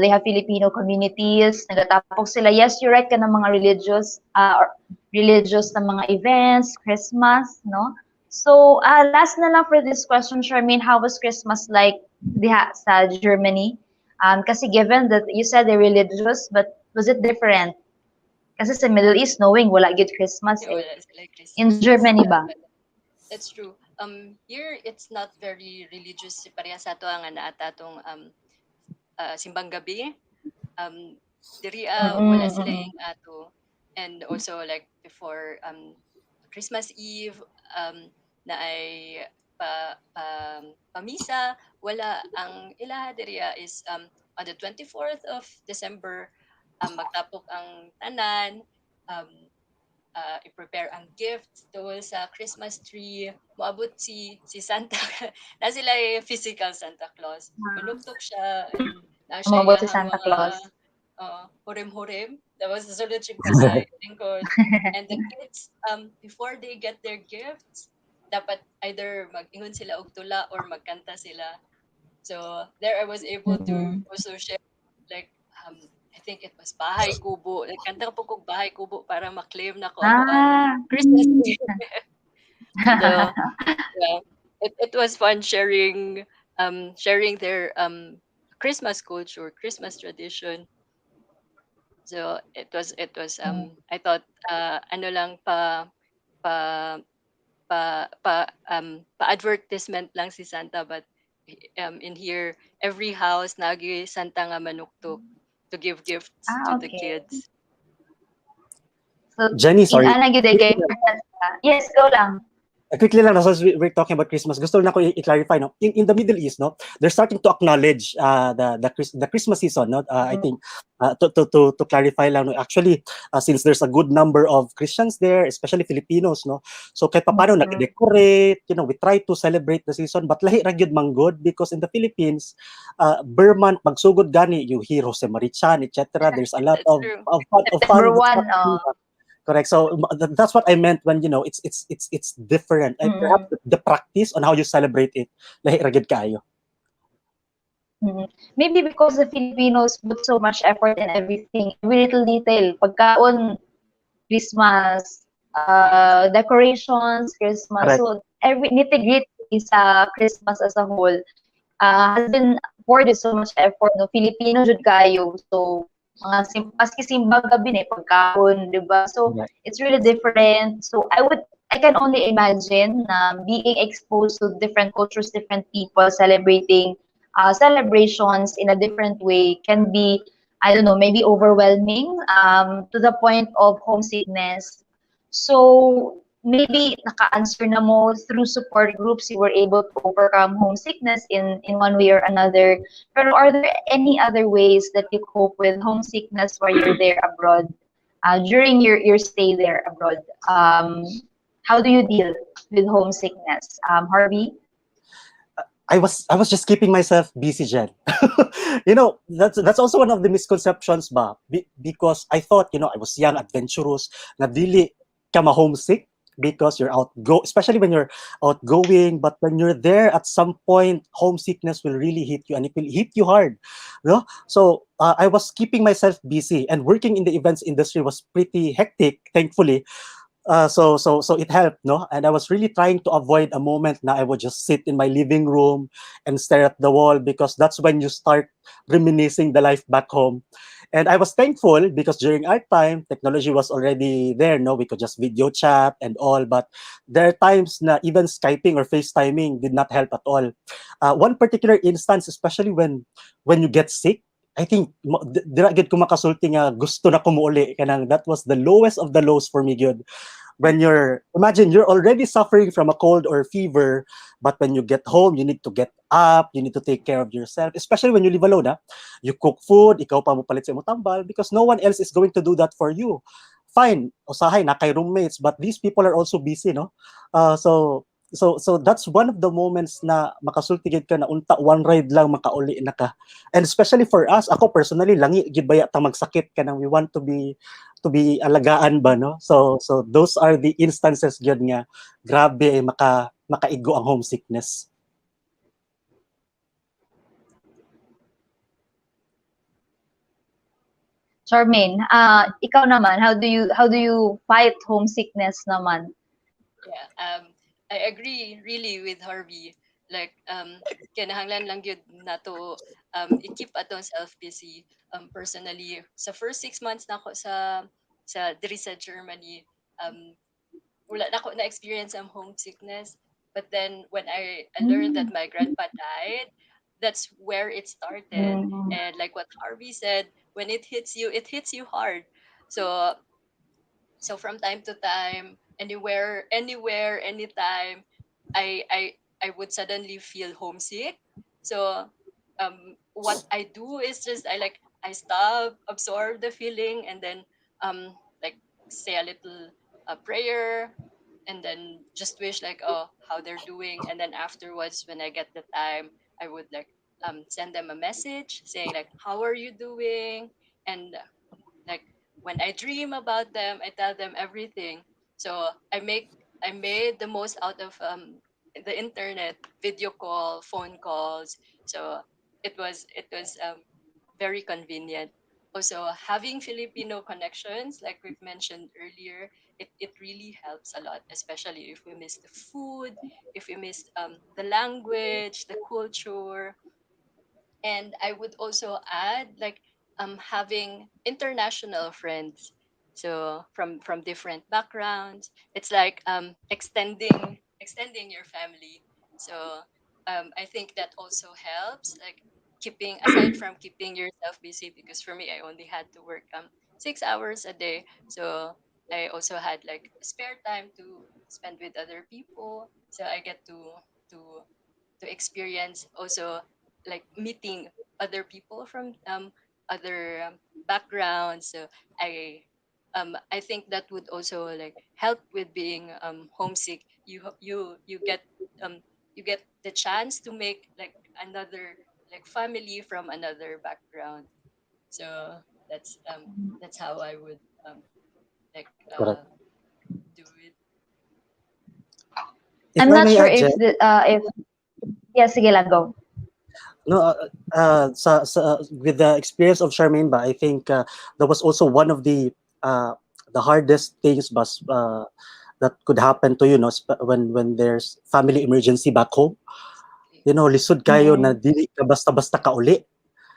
They have Filipino communities, nagatapok sila. Yes, you're right ka ng mga religious na mga events, Christmas, no? So, last na lang for this question, Charmaine, how was Christmas like diha sa Germany? Kasi given that you said they're religious, but was it different? Kasi sa Middle East, knowing wala gid Christmas Yeah, eh. wala sila In Christmas. Germany Yeah, ba? but that's true. Here it's not very religious. Pareha sa ato ang naata tong simbang gabi. Diri wala sila yung ato. And also like before Christmas Eve na ay pamisa, wala ang ilaha diri is on the 24th of December magtapok ang tanan, um, i-prepare ang gifts tungkol sa Christmas tree, moabot si Santa, na sila yung physical Santa Claus. Manuktok siya, and na siya Umabot si iyahang Santa mga Claus. hurem-hurem. Tapos nasunod siya pa sa lingkod. And the kids, before they get their gifts, dapat either mag-ingon sila og tula or magkanta sila. So there I was able to also share like I think it was Bahay Kubo. Nagkanta po kong Bahay Kubo para ma-claim na ko ako ang Christmas tree. So yeah, it was fun sharing sharing their Christmas culture, Christmas tradition. So it was I thought ano lang pa pa-advertisement lang si Santa, but in here every house nagi Santa nga manuktok to give gifts to the Okay. kids. So, Jennie, sorry. ana gyud kay yes, go lang. Quickly lang, as we're talking about Christmas, gusto lang ako i-clarify, no? In the Middle East, no, they're starting to acknowledge the Christmas season, no? I think to clarify lang, no, actually, since there's a good number of Christians there, especially Filipinos, no, so kahit paano nag-decorate, you know, we try to celebrate the season, but lahi ra gyud manggod because in the Philippines, Burman magsugod gani yung Hero Jose Marichan, etc. There's a lot That's true. of fun. Number one, Correct. So that's what I meant when, you know, it's different. And perhaps the practice on how you celebrate it, lahi ra gyud kaayo. Maybe because the Filipinos put so much effort in everything, every little detail. Pagkaon, Christmas, decorations, Christmas. Correct. So every nitty-gritty sa Christmas as a whole has been poured with so much effort. No, Filipino jud kayo. So maski simbang gabi na pagkaon, di ba? So Right. it's really different. So I I can only imagine being exposed to different cultures, different people celebrating celebrations in a different way can be, I don't know, maybe overwhelming to the point of homesickness. So maybe naka-answer na mo through support groups, you were able to overcome homesickness in one way or another. Pero are there any other ways that you cope with homesickness while you're there abroad, during your stay there abroad? How do you deal with homesickness, Harvey? I was just keeping myself busy, Jen. That's also one of the misconceptions ba? Because I thought, I was young, adventurous, na dili ka ma-homesick because you're especially when you're outgoing, but when you're there at some point, homesickness will really hit you and it will hit you hard. No? So I was keeping myself busy, and working in the events industry was pretty hectic, thankfully. So it helped, no? And I was really trying to avoid a moment na I would just sit in my living room and stare at the wall, because that's when you start reminiscing the life back home. And I was thankful because during our time, technology was already there, no? We could just video chat and all, but there are times na even Skyping or FaceTiming did not help at all. One particular instance, especially when you get sick, I think dira gid ko makasulti nga gusto na ko muuli kanang that was the lowest of the lows for me gyud. When imagine you're already suffering from a cold or fever, but when you get home, you need to get up, you need to take care of yourself, especially when you live alone. You cook food, ikaw pa mo palit sa imong tambal, because no one else is going to do that for you. Fine, usahay na kay roommates, but these people are also busy, no? So that's one of the moments na makasultigid ka na unta one ride lang makauli na ka. And especially for us, ako personally langi gid baya ta magsakit ka nang we want to be alagaan ba, no? So those are the instances gyud nga grabe makaigo ang homesickness. Charmaine, ikaw naman, how do you fight homesickness naman? Yeah, I agree really with Harvey. Like, kinahanglan lang yun na to i-keep atong self busy. Personally, sa first 6 months na ako sa diri sa Germany, um, wala na ako na-experience ang homesickness. But then when I learned that Mm. my grandpa died, that's where it started. Mm. And like what Harvey said, when it hits you hard. So from time to time, anywhere, anytime, I I I would suddenly feel homesick. So what I do is just I stop, absorb the feeling, and then like say a little prayer, and then just wish like, oh, how they're doing. And then afterwards, when I get the time, I would like send them a message saying like, how are you doing? And like when I dream about them, I tell them everything. So I made the most out of the internet, video call, phone calls. So it was very convenient. Also, having Filipino connections, like we've mentioned earlier, it really helps a lot, especially if we miss the food, if we miss the language, the culture. And I would also add like having international friends, so from different backgrounds. It's like extending your family. So I think that also helps, like keeping aside from keeping yourself busy, because for me I only had to work 6 hours a day. So I also had like spare time to spend with other people, so I get to experience also like meeting other people from other backgrounds. So I think that would also like help with being homesick. You get um you get the chance to make like another like family from another background. So that's how I would like Correct. do it. If I'm I not may sure add, if Jen, if yeah, sige lang, go. no, with the experience of Charmaine ba, I think that was also one of the hardest things that could happen to you, no, when there's family emergency back home. Okay. Lisod kayo na Mm-mm. dili ka basta-basta kauli.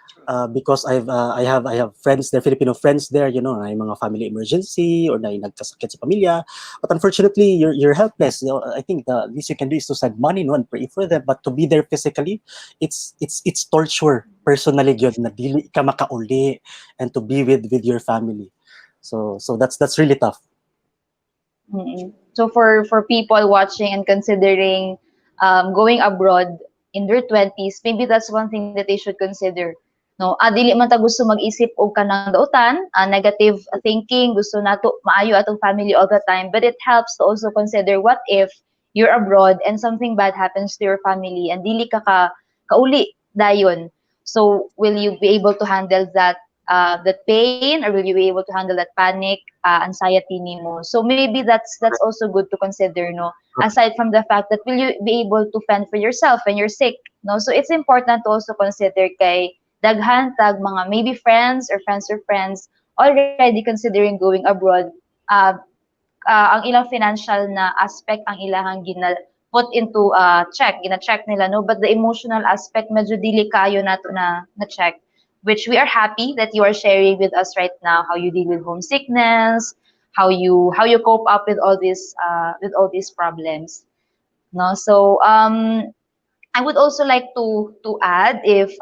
True. because I have friends there, Filipino friends there, na yung mga family emergency or na yung nagkasakit sa pamilya. But unfortunately, you're helpless. I think the least you can do is to send money, no, and pray for them. But to be there physically, it's torture. Personally, yun, na dili ka makauli and to be with your family. So that's really tough. So for people watching and considering going abroad in their 20s, maybe that's one thing that they should consider. No, dili man ta gusto mag-isip og kanang dautan, negative thinking, gusto nato maayo atong family all the time, but it helps to also consider what if you're abroad and something bad happens to your family and dili ka kauli dayon. So will you be able to handle that pain, or will you be able to handle that panic, anxiety nimo? So maybe that's also good to consider, no, aside from the fact that will you be able to fend for yourself when you're sick, no? So it's important to also consider kay daghan tag mga maybe friends already considering going abroad. uh, ang ilang financial na aspect ang ilahang put into gina-check nila, no, but the emotional aspect medyo dili kayo nato na check, which we are happy that you are sharing with us right now how you deal with homesickness, how you cope up with all these problems, no? So I would also like to add if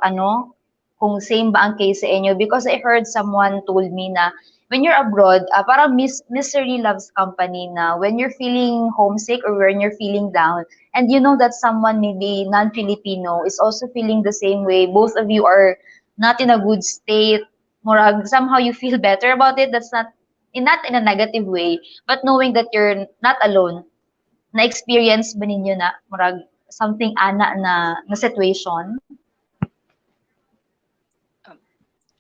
kung same ba ang case sa inyo, because I heard someone told me na when you're abroad, parang misery loves company, na when you're feeling homesick or when you're feeling down and you know that someone maybe non-Filipino is also feeling the same way, both of you are not in a good state, murag somehow you feel better about it. That's not in a negative way, but knowing that you're not alone, na-experience ba ninyo na murag something ana na situation?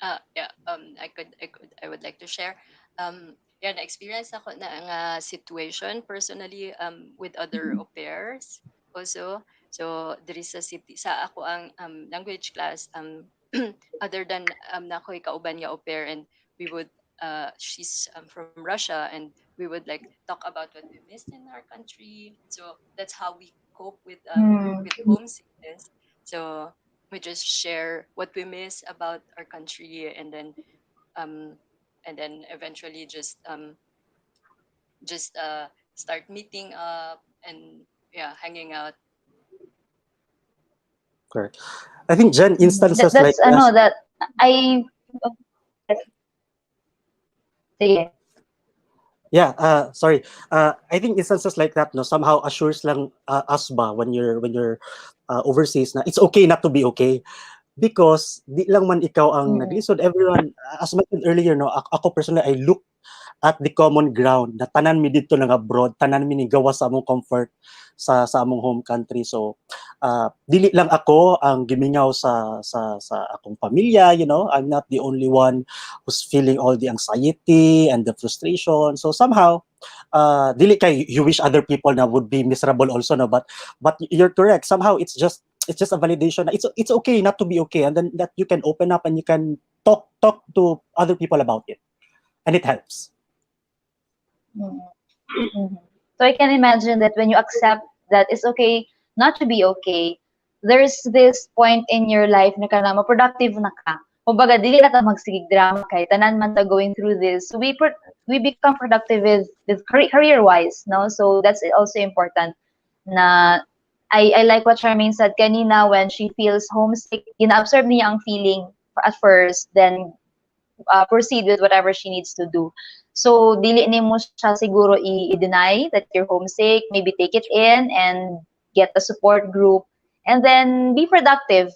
Um, yeah, I would like to share. Yeah, na-experience ako na nga situation personally with other au pairs also. So, there is a city, sa ako ang language class, other than na ako'y kauban nga au pair, and we would, she's from Russia, and we would like talk about what we missed in our country. So, that's how we cope Hmm. with homesickness. So, we just share what we miss about our country, um and then eventually just start meeting up and yeah, hanging out. Correct. I think Jen, instances like That's that. that I yes, sige. Yeah, sorry. I think instances like that, no, somehow assures lang us ba when you're overseas na it's okay not to be okay, because di lang man ikaw ang Mm. naglisod. Everyone, as mentioned earlier, no, ako personally, I look at the common ground na tanan mi dito nang abroad, tanan mi ni gawa sa among comfort sa among home country. So dili lang ako ang gimingaw sa akong pamilya, I'm not the only one who's feeling all the anxiety and the frustration. So somehow dili kay you wish other people na would be miserable also, no, but you're correct. Somehow it's just a validation. It's okay not to be okay, and then that you can open up and you can talk to other people about it, and it helps. Mm. Mhm. So I can imagine that when you accept that it's okay not to be okay, there's this point in your life na kana productive na ka. Kumbaga dili na ta magsigig drama kay tanan man ta going through this. So we become productive with career wise, no? So that's also important na I like what Charmaine said kanina, when she feels homesick, ina-absorb niya ang feeling at first, then proceed with whatever she needs to do. So, dili nimo siya siguro i-deny that you're homesick, maybe take it in and get a support group, and then be productive.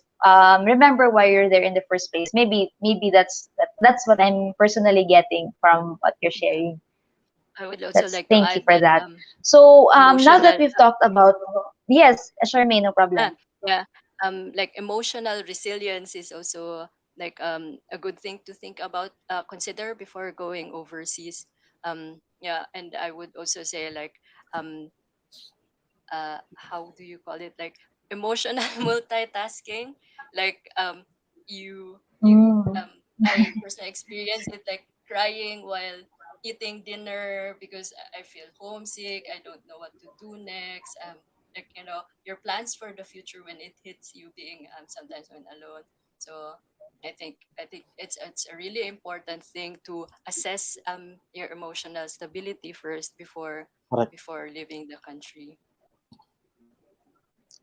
Remember why you're there in the first place. Maybe that's what I'm personally getting from what you're sharing. I would also That's like to Thank you add for that that. So, now that emotional we've talked about, yes, Charmaine, no ah, problem. yeah, like emotional resilience is also like a good thing to think about, consider before going overseas. Yeah, and I would also say like um how do you call it, like emotional multitasking, like you Mm. I personally experienced it, like crying while eating dinner because I feel homesick, I don't know what to do next, like your plans for the future when it hits you being sometimes when alone. So I think it's a really important thing to assess your emotional stability first Correct. before leaving the country.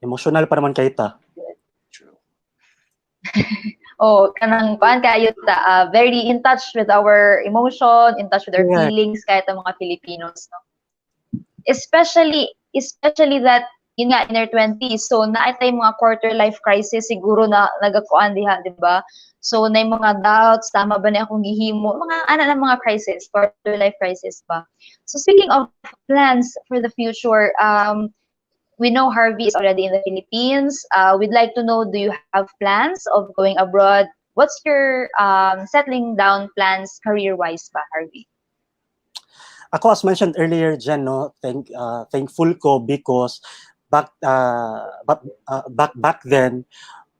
Emotional pa naman kayo ta. True. Oh, kanang kuan kayo ta, very in touch with our emotion, in touch with our Correct. feelings kahit ang mga Filipinos, no? Especially that yun nga in their 20s, so na tay mga quarter life crisis siguro na nagakuan diha, di ba? So na mga doubts, tama ba ni akong gihimo, mga ana na mga crisis, quarter life crisis ba. So speaking of plans for the future, we know Harvey is already in the Philippines. We'd like to know, do you have plans of going abroad? What's your settling down plans career-wise ba, Harvey? Ako, as mentioned earlier, Jen, no, thankful ko because back then,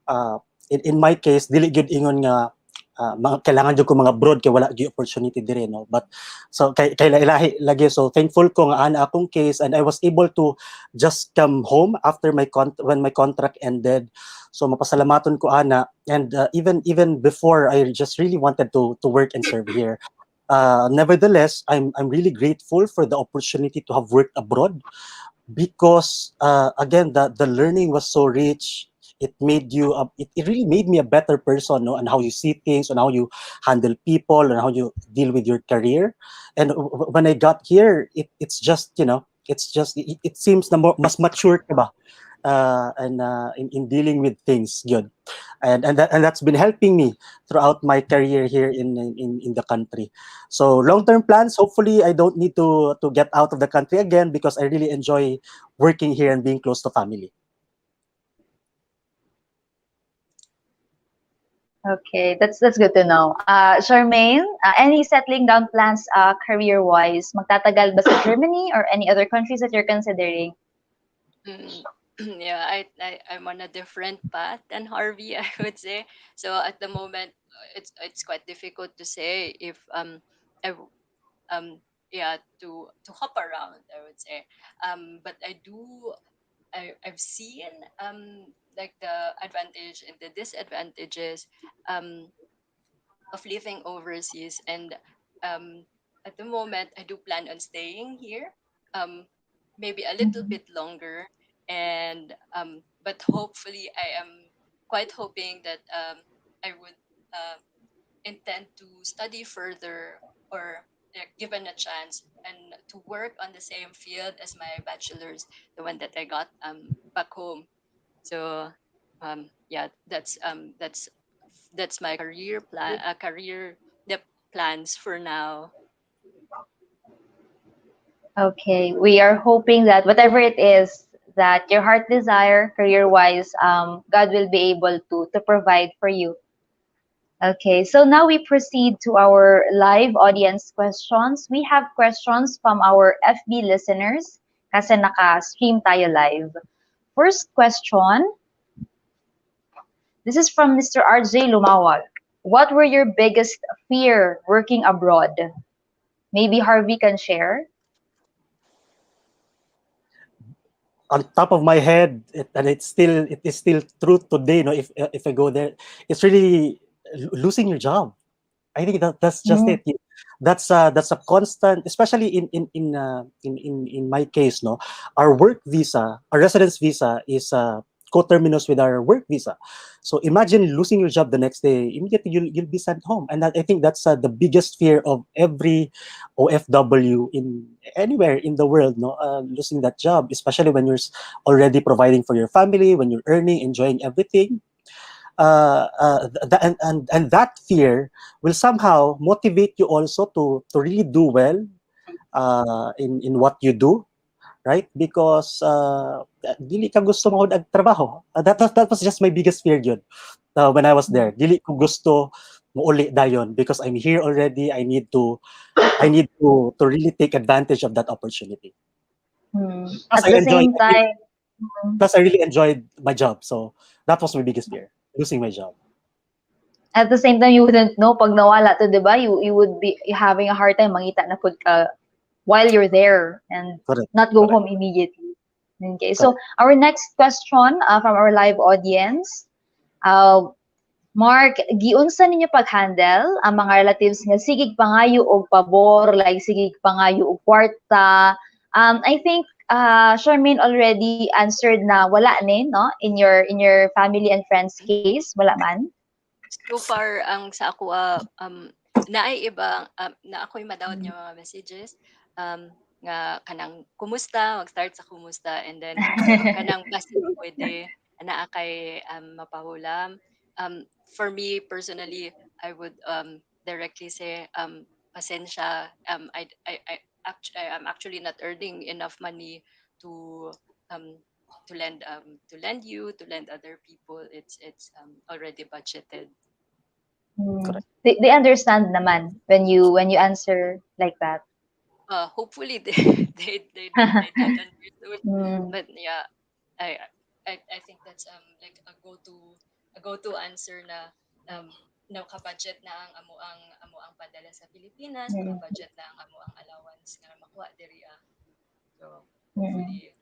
uh, in my case, dili gyud ingon nga mga kailangan jud ko mga broad kay wala gyud opportunity dire, no, but so kay ilahi lagi, so thankful ko nga ana akong case and I was able to just come home after when my contract ended. So mapasalamaton ko ana, and even before, I just really wanted to work and serve here. Nevertheless, I'm really grateful for the opportunity to have worked abroad because again, the learning was so rich. It made you it really made me a better person, no, and how you see things, and how you handle people, and how you deal with your career. And when I got here, it's just, it seems na mas mature ka ba, and in dealing with things good, and that's been helping me throughout my career here in the country. So long-term plans, hopefully I don't need to get out of the country again because I really enjoy working here and being close to family. Okay, that's good to know. Charmaine, any settling down plans career-wise? Magtatagal ba sa Germany or any other countries that you're considering? Mm, yeah, I'm on a different path than Harvey, I would say. So at the moment, it's quite difficult to say if I w- yeah, to hop around, I would say. But I've seen like the advantage and the disadvantages um of living overseas, and um at the moment I do plan on staying here, um maybe a little Mhm. bit longer, and but hopefully I am quite hoping that I would uh, intend to study further, or given a chance, and to work on the same field as my bachelor's, the one that I got back home. So yeah, that's my career the plans for now. Okay, we are hoping that whatever it is that your heart desire career-wise, God will be able to provide for you. Okay, so now we proceed to our live audience questions. We have questions from our FB listeners kasi naka-stream tayo live. First question, this is from Mr. RJ Lumawag. What were your biggest fear working abroad? Maybe Harvey can share. On top of my head, and it is still true today, no, if I go there, it's really losing your job. I think that's just Mm, it. That's a constant, especially in my case, no. Our work visa, our residence visa is coterminous with our work visa. So imagine losing your job the next day. Immediately you'll be sent home, and I think that's the biggest fear of every OFW in anywhere in the world, no. Losing that job, especially when you're already providing for your family, when you're earning, enjoying everything, and that fear will somehow motivate you also to really do well in what you do, right? Because dili ka gusto mo og trabaho. That was just my biggest fear yun. When I was there, dili ko gusto mo uli dayon because I'm here already. I need to really take advantage of that opportunity. mm. Plus At I the enjoy same time, mm, plus I really enjoyed my job. So that was my biggest fear, losing my job. at the same time, you wouldn't know pag nawala to, di ba? You would be having a hard time mangita na pud ka while you're there and Correct. not go Correct. home immediately. Okay, so Correct. our next question from our live audience. Uh, Mark, giunsa ninyo pag-handle ang mga relatives nga sigig pangayo og pabor, like sigig pangayo og kwarta? I think Charmaine already answered na wala ni, no? In your family and friends case, wala man. So far, ang sa ako, naay iba, na ako'y madawat nga mga messages, nga kanang kumusta, mag-start sa kumusta, and then kanang basi pwede, naa kay mapahulam. For me personally, I would directly say, pasensya, I'm actually not earning enough money to um to lend you, to lend other people. It's already budgeted. Correct. They understand naman when you answer like that. Hopefully they did understood, Mm, but yeah, I I think that's like a go to answer na um naka-budget na ang amo ang padala sa Pilipinas, mm, naka-budget na ang amo ang allowance nga makuha diri so mm. hopefully.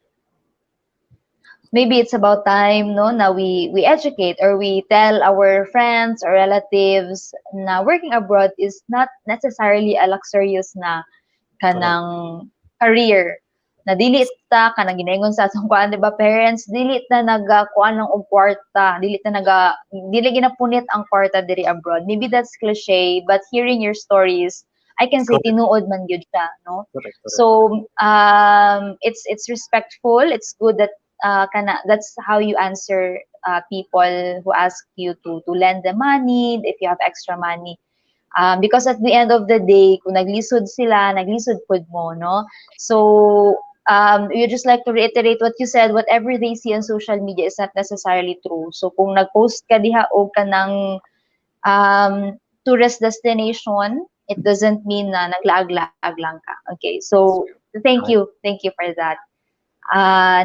Maybe it's about time, no, na we educate or we tell our friends or relatives na working abroad is not necessarily a luxurious na Correct. kanang career. Na dili ta kanang ginaingon sa atong kuan, di ba, parents, dili ta nagakuan ng og kwarta, dili ginapunit ang kwarta diri abroad. Maybe that's cliche, but hearing your stories, I can say Correct. tinuod man gyud siya, no? Correct. Correct. Correct. So it's respectful. It's good that that's how you answer people who ask you to lend them money if you have extra money. Because at the end of the day, kung naglisod sila, naglisod pud mo, no? So, you just like to reiterate what you said, whatever they see on social media is not necessarily true. So, kung nag-post ka diha o ka ng tourist destination, it doesn't mean na naglaag-laag lang ka. Okay, so That's true. thank Right. you. Thank you for that.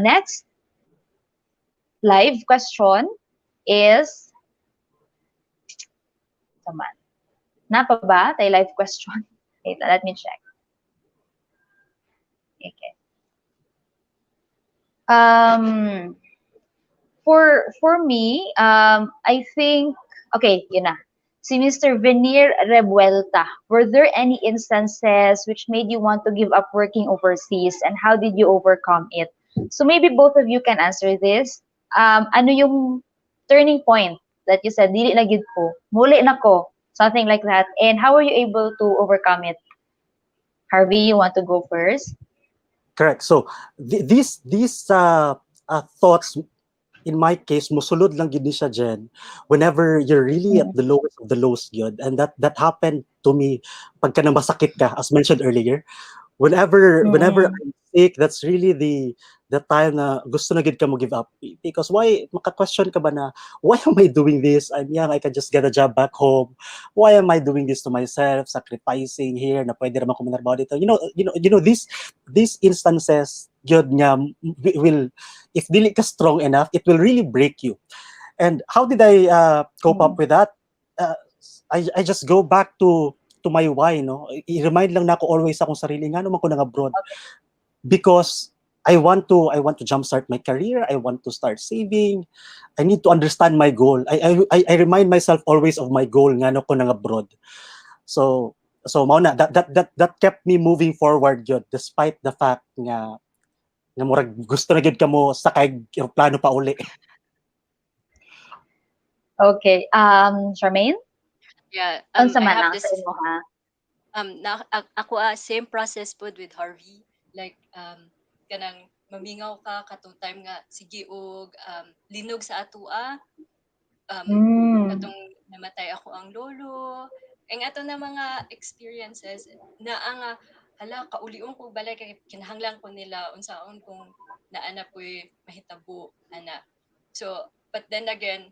Next live question is, saman, napa ba tay live question? Wait, let me check. Okay. Um, for me, I think, okay, yun na. Si Mr. Venir Revuelta, were there any instances which made you want to give up working overseas, and how did you overcome it? So maybe both of you can answer this. Ano yung turning point that you said, dili na gid ko, muli na ko, something like that, and how were you able to overcome it? Harvey, you want to go first? Correct. So these thoughts in my case, musulod lang gid ni siya, Jen, whenever you're really at Mm, the lowest of the lowest yun. And that happened to me pagka na masakit ka, as mentioned earlier. Whenever mm, I'm sick, that's really the time na gusto na gid ka mo give up. Because why, maka-question ka ba na, why am I doing this? I'm young, I can just get a job back home. Why am I doing this to myself? Sacrificing here na pwede naman ko manarbaho dito. These instances gyud nga will, if dili ka strong enough, it will really break you. And how did I cope up mm. with that? Uh, I just go back to my why, no? I-remind lang na ako always akong sarili nga naman ko nang abroad, because I want to jumpstart my career. I want to start saving. I need to understand my goal. I remind myself always of my goal nga no ko nang abroad. So mao na that kept me moving forward yun, despite the fact nga murag gusto na gyud ka mo sakay plano pa uli. Okay. Charmaine? Yeah, Unsa I man have ang sa this imo, ha? ako same process pod with Harvey, like kanang mamingaw ka katong time nga sige og linog sa atua, Hmm. katong namatay ako ang lolo, ang ato na mga experiences na ang hala kaulion ko balay kay kinahanglan ko nila unsaon kung naana po'y mahitabo ana. So but then again,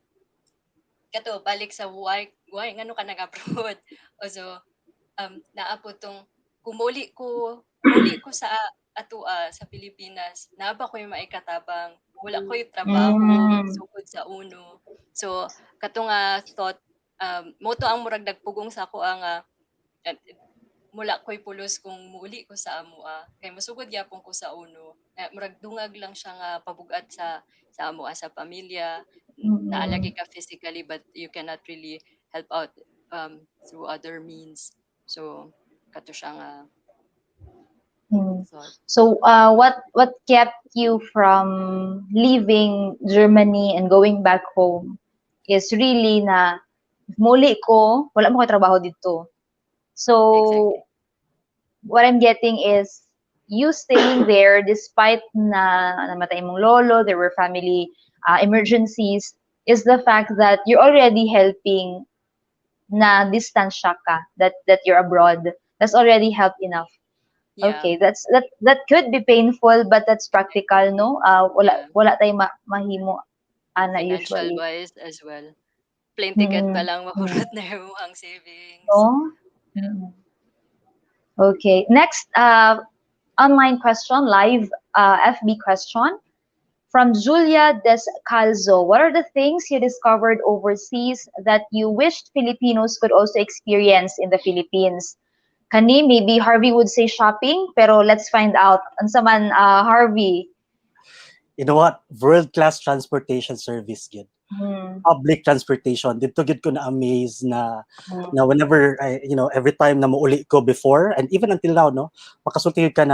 kato balik sa why ngano ka nag-abroad. O so naa po tong muli ko sa atua sa Pilipinas, naa ba ko'y maikatabang, wala ko'y trabaho Hmm. sukod sa uno. So kato nga thought, mo to ang murag nagpugong sa ako ang mula ko'y pulos kung muuli ko sa amoa kay masugod gyapon ko sa uno. Murag dungag lang siya nga pabugat sa amoa sa pamilya, naalagi Mm-mm. ka physically but you cannot really help out through other means. So kato siya nga Mm. thought. So, what kept you from leaving Germany and going back home is really na muli ko, wala mo ko trabaho dito. Exactly. So, what I'm getting is you staying there despite na namatay mong lolo, there were family emergencies, is the fact that you're already helping na distansya ka, that you're abroad. That's already help enough. Yeah. Okay, that could be painful, but that's practical, no? Wala Yeah. wala tayong mahimo ana Financial usually. wise as well. Plane ticket pa Mm. lang Mm. mahurot na yung ang savings. No? Mm. Okay. Next, online question, live FB question from Julia Descalzo. What are the things you discovered overseas that you wished Filipinos could also experience in the Philippines? Kani, maybe Harvey would say shopping, pero let's find out. Unsa man, Harvey? You know what? World-class transportation service, gid. Hmm. Public transportation. Dito gid ko na amaze na Hmm. whenever every time na mauli ko before and even until now, no, makasulti ka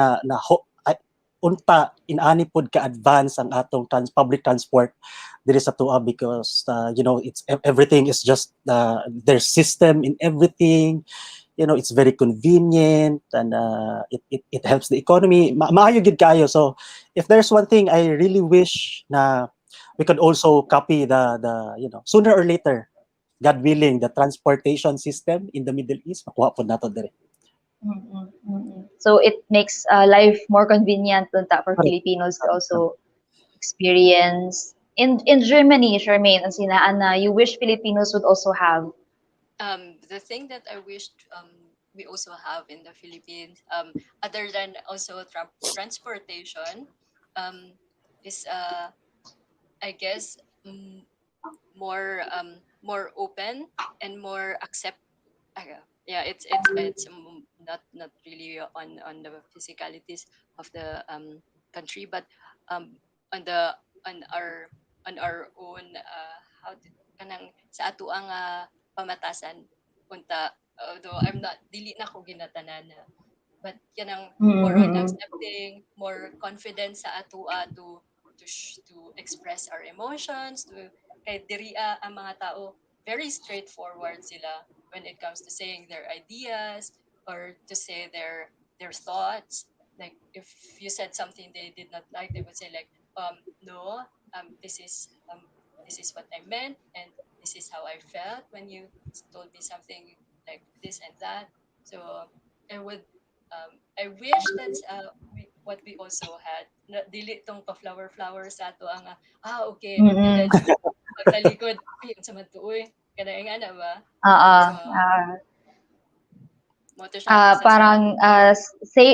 unta inani pod ka advance ang atong public transport diri sa tuwa because it's everything is just their system in everything. It's very convenient and it helps the economy. Maayo gid kayo. So if there's one thing I really wish na we could also copy the sooner or later, God willing, the transportation system in the Middle East, makuha po nato dire. Mm-mm, mm-mm. So it makes life more convenient unta for Correct. Filipinos to also experience. In Germany, Charmaine, ang sinaan na you wish Filipinos would also have. The thing that I wished we also have in the Philippines, other than also transportation, um, is I guess more open and more accept. Yeah, it's not really on the physicalities of the country, but um on the on our on our own how to, kanang sa ato ang pamatasan unta, although I'm not dili na ko ginatanan but kanang more on Mm-mm. accepting, more confident sa atua to express our emotions, to kay diri ang mga tao very straightforward sila when it comes to saying their ideas or to say their thoughts. Like if you said something they did not like, they would say like, no, this is what I meant, and this is how I felt when you told me something like this and that. So I would I wish that's what we also had. Na, dili tong pa-flower flower sa ato ang okay, and then Mm-mm. pagtalikod, ay, unsa man to uy, kanang nga na ba? Ah, So, mo to siya ang isa sa parang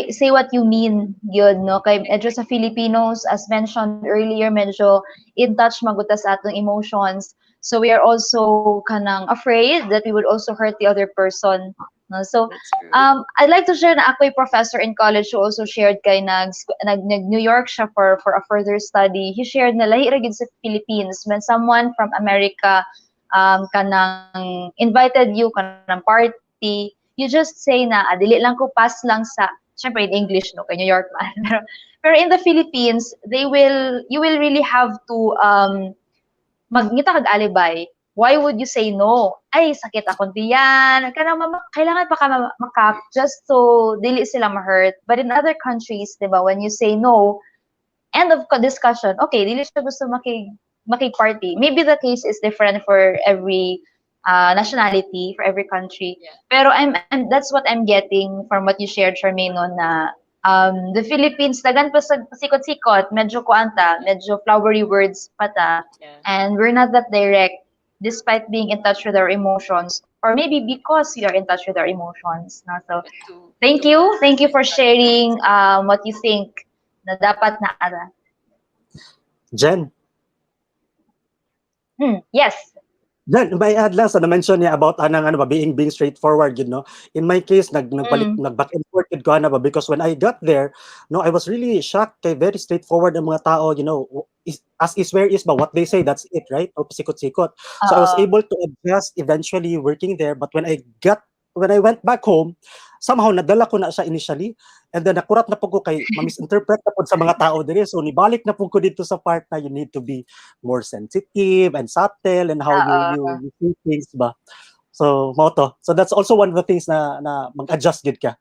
say what you mean yun, no? Kay medyo sa Filipinos, as mentioned earlier, medyo in touch maguta sa atong emotions. So we are also kanang afraid that we would also hurt the other person. No? So that's true. I'd like to share na ako'y professor in college who also shared kay nag New York siya for a further study. He shared na lahi ra gyud sa Philippines when someone from America kanang invited you kanang party, you just say na dili lang ko pass lang sa syempre in English no kay New York man. pero in the Philippines, you will really have to magngita kag alibay. Why would you say no? Ay, sakit akong tiyan. Kailangan pa ka makap just so dili sila ma-hurt. But in other countries, di ba, when you say no, end of discussion, okay, dili siya gusto makig-party. Maybe the case is different for every nationality, for every country. Yeah. Pero that's what I'm getting from what you shared, Charmaine, no, na the Philippines, dagan pa sa sikot-sikot, medyo kuanta, medyo flowery words pata, Yeah. and we're not that direct despite being in touch with our emotions, or maybe because we are in touch with our emotions. No? So, But to thank work you. Thank you with for confidence. sharing what you think na dapat na ada. Jen, Yes. Then may add lang sa na-mention niya about anang ano ba being straightforward, you know. In my case Mm. nag-back and forth gid ko ana ba because when I got there, no, I was really shocked kay very straightforward ang mga tao, you know. As is where is ba what they say, that's it, right? O sikot-sikot. So I was Oo. able to adjust eventually working there, but when I went back home, somehow nadala ko na siya initially, and then nakurat na po ko kay ma-misinterpret na po sa mga tao diri. So nibalik na po ko dito sa part na you need to be more sensitive and subtle and how Oo. you see things ba. So mao to. So that's also one of the things na mag-adjust gid ka.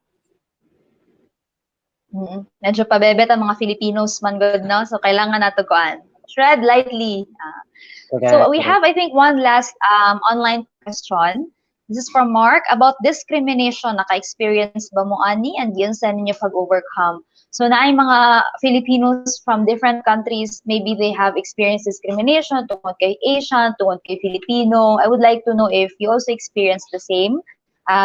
Medyo pabebet ang mga Filipinos man gud no, so kailangan nato kuan tread lightly. So Correct, we correct. have, I think, one last online question. This is from Mark about discrimination. Naka-experience ba mo ani and yun sa ninyo pag-overcome? So naay mga Filipinos from different countries, maybe they have experienced discrimination tungod kay Asian, tungod kay Filipino. I would like to know if you also experienced the same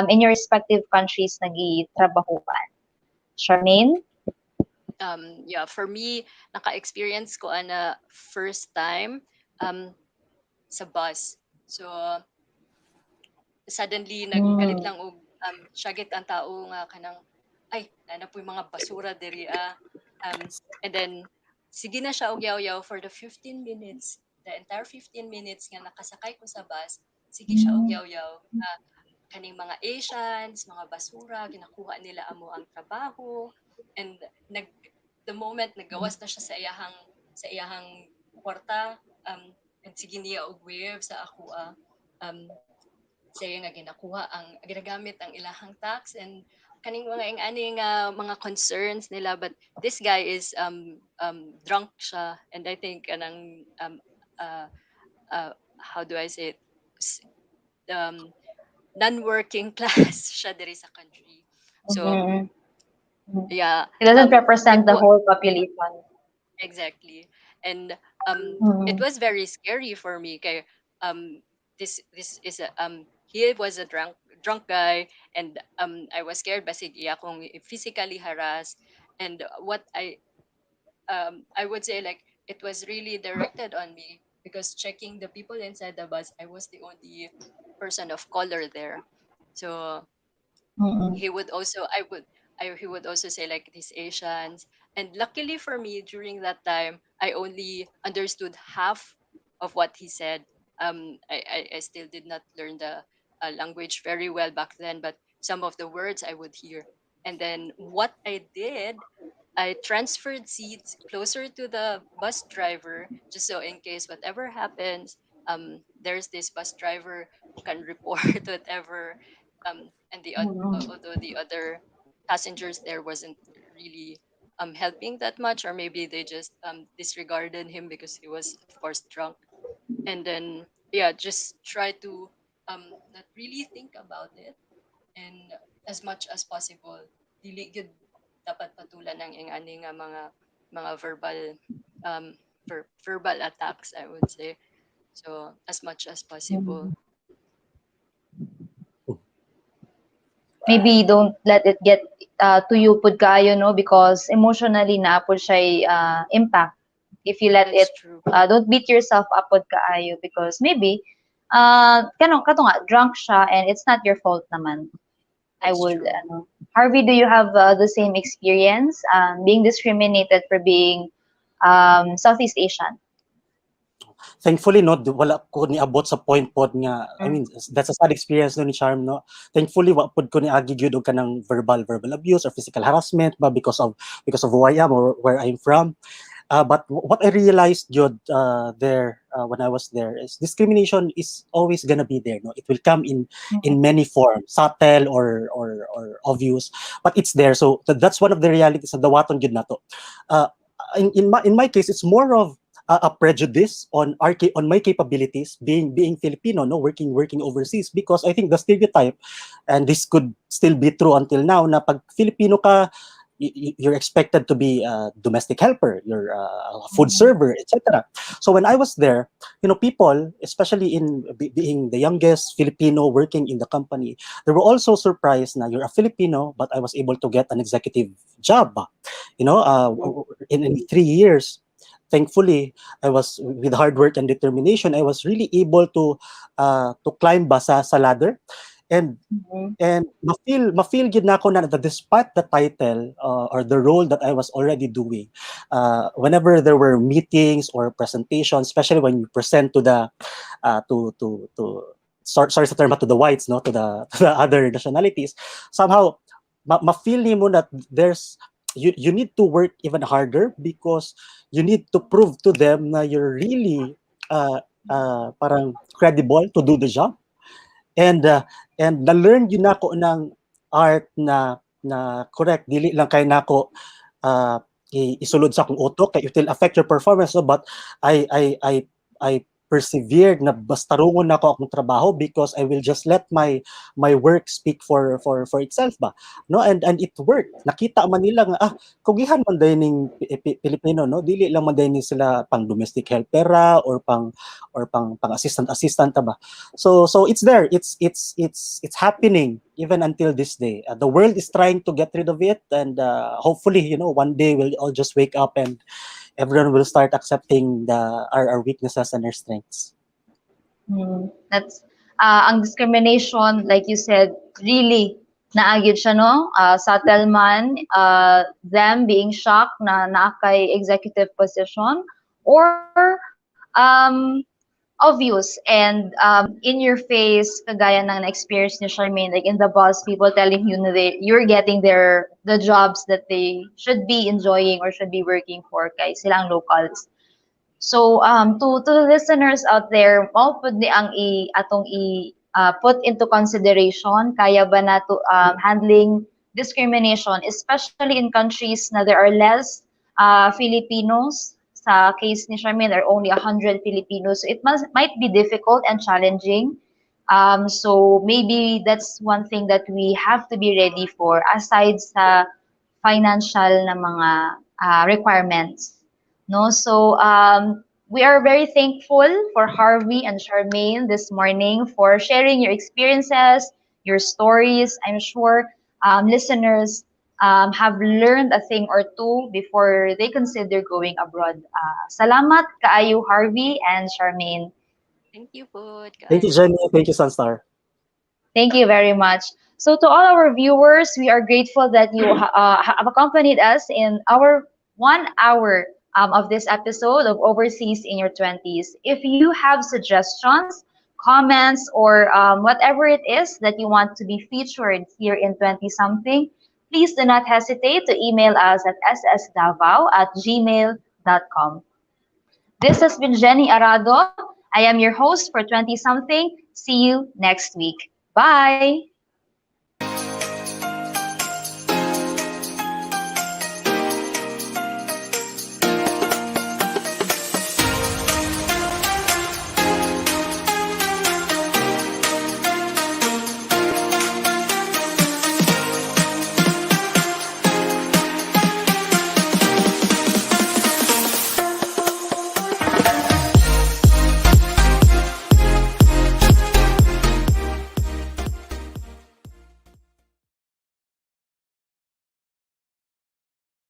in your respective countries nagi-trabahuan. Charmaine? Yeah, for me, naka-experience ko ana first time um, sa bus. So, suddenly nagpalit Mm. lang og syagit ang tao nga kanang ay na po mga basura diri and then sige na siya og yaw-yaw for the 15 minutes, the entire 15 minutes nga nakasakay ko sa bus, sige siya og Mm. yaw-yaw kaning mga Asians, mga basura, ginakuha nila amo ang trabaho, and the moment nagawas na siya sa iyahang kwarta, and sige niya og wave sa ako um, say nga ginakuha ang ginagamit ang ilahang tax and kaning mga ing-ani nga mga concerns nila, but this guy is drunk siya, and I think anang uh, how do I say it, S- um non-working class siya diri sa country. So Mhm. Mhm. yeah, It doesn't it represent the was whole population. exactly. And it Mhm. was very scary for me kay this is a he was a drunk guy, and I was scared basig iya kung physically harassed, and what I would say like it was really directed on me because checking the people inside the bus, I was the only person of color there. So Mm. he would also he would also say like these Asians, and luckily for me during that time I only understood half of what he said. I still did not learn the language very well back then, but some of the words I would hear. And then what I did, I transferred seats closer to the bus driver just so in case whatever happens, there's this bus driver who can report whatever. And Mm. although the other passengers there wasn't really helping that much, or maybe they just disregarded him because he was of course drunk. And then yeah, just try to not really think about it, and as much as possible dili gud dapat patulan ng ingani nga mga verbal verbal attacks, I would say. So as much as possible. Mm. Maybe don't let it get to you pud kayo no because emotionally na pud siya impact if you let That's it true. don't beat yourself up pud kaayo because maybe kato nga drunk siya and it's not your fault naman. I That's would true. Harvey, do you have the same experience being discriminated for being Southeast Asian? Thankfully no wala ko niabot sa point pod nga I Mm. mean that's a sad experience no ni Charm no. Thankfully wa pod ko niagi gyud og kanang verbal abuse or physical harassment ba because of who I am or where I'm from. But what I realized Jud, there when I was there is discrimination is always gonna be there. No, it will come in Mm. many forms, subtle or obvious, but it's there. So that's one of the realities of the waton Jud nato. Uh, in my case, it's more of a prejudice on my capabilities being Filipino, no, working overseas because I think the stereotype, and this could still be true until now, na pag Filipino ka you're expected to be a domestic helper, you're a food Mm. server, etc. So when I was there, people, especially being the youngest Filipino working in the company, they were also surprised na you're a Filipino, but I was able to get an executive job. You know, in 3 years. thankfully, I was with hard work and determination, I was really able to climb ba sa ladder. And Mhm. mafeel gid nako na despite the title or the role that I was already doing, whenever there were meetings or presentations, especially when you present to the sorry sa term, to the whites, no, to the to the other nationalities, somehow ma-feel mo that you need to work even harder because you need to prove to them na you're really parang credible to do the job. And na-learn yun nako ng art na correct dili lang kay nako isulod sa akong utok kay it will affect your performance, no? But I persevered na basta rungon nako akong trabaho because I will just let my work speak for itself ba, no? And it worked. Nakita man nila nga kugihan man day ning Pilipino, no, dili lang man day ni sila pang domestic helpera or pang assistant ba. So it's there. It's happening even until this day. The world is trying to get rid of it, and hopefully, one day we'll all just wake up and everyone will start accepting our weaknesses and our strengths. That's ang discrimination, like you said, really naagid siya, no? Subtle man, them being shocked na naakay executive position, or obvious and in your face, kagaya ng na-experience ni Charmaine, like in the bus, people telling you na you're getting the jobs that they should be enjoying or should be working for, kay silang locals. So to the listeners out there, mao pud ni ang put into consideration, kaya ba nato handling discrimination, especially in countries na there are less Filipinos. Sa case ni Charmaine, there are only 100 Filipinos. So it might be difficult and challenging. So maybe that's one thing that we have to be ready for aside sa financial na mga requirements. No, so we are very thankful for Harvey and Charmaine this morning for sharing your experiences, your stories. I'm sure listeners have learned a thing or two before they consider going abroad. Salamat kaayo Harvey and Charmaine. Thank you po, Thank you, kaayo. Jenny. Thank you, Sunstar. Thank you very much. So, to all our viewers, we are grateful that you have accompanied us in our 1 hour of this episode of Overseas in Your 20s. If you have suggestions, comments, or whatever it is that you want to be featured here in 20 something, please do not hesitate to email us at ssdavao@gmail.com. This has been Jennie Arado. I am your host for 20 something. See you next week. Bye.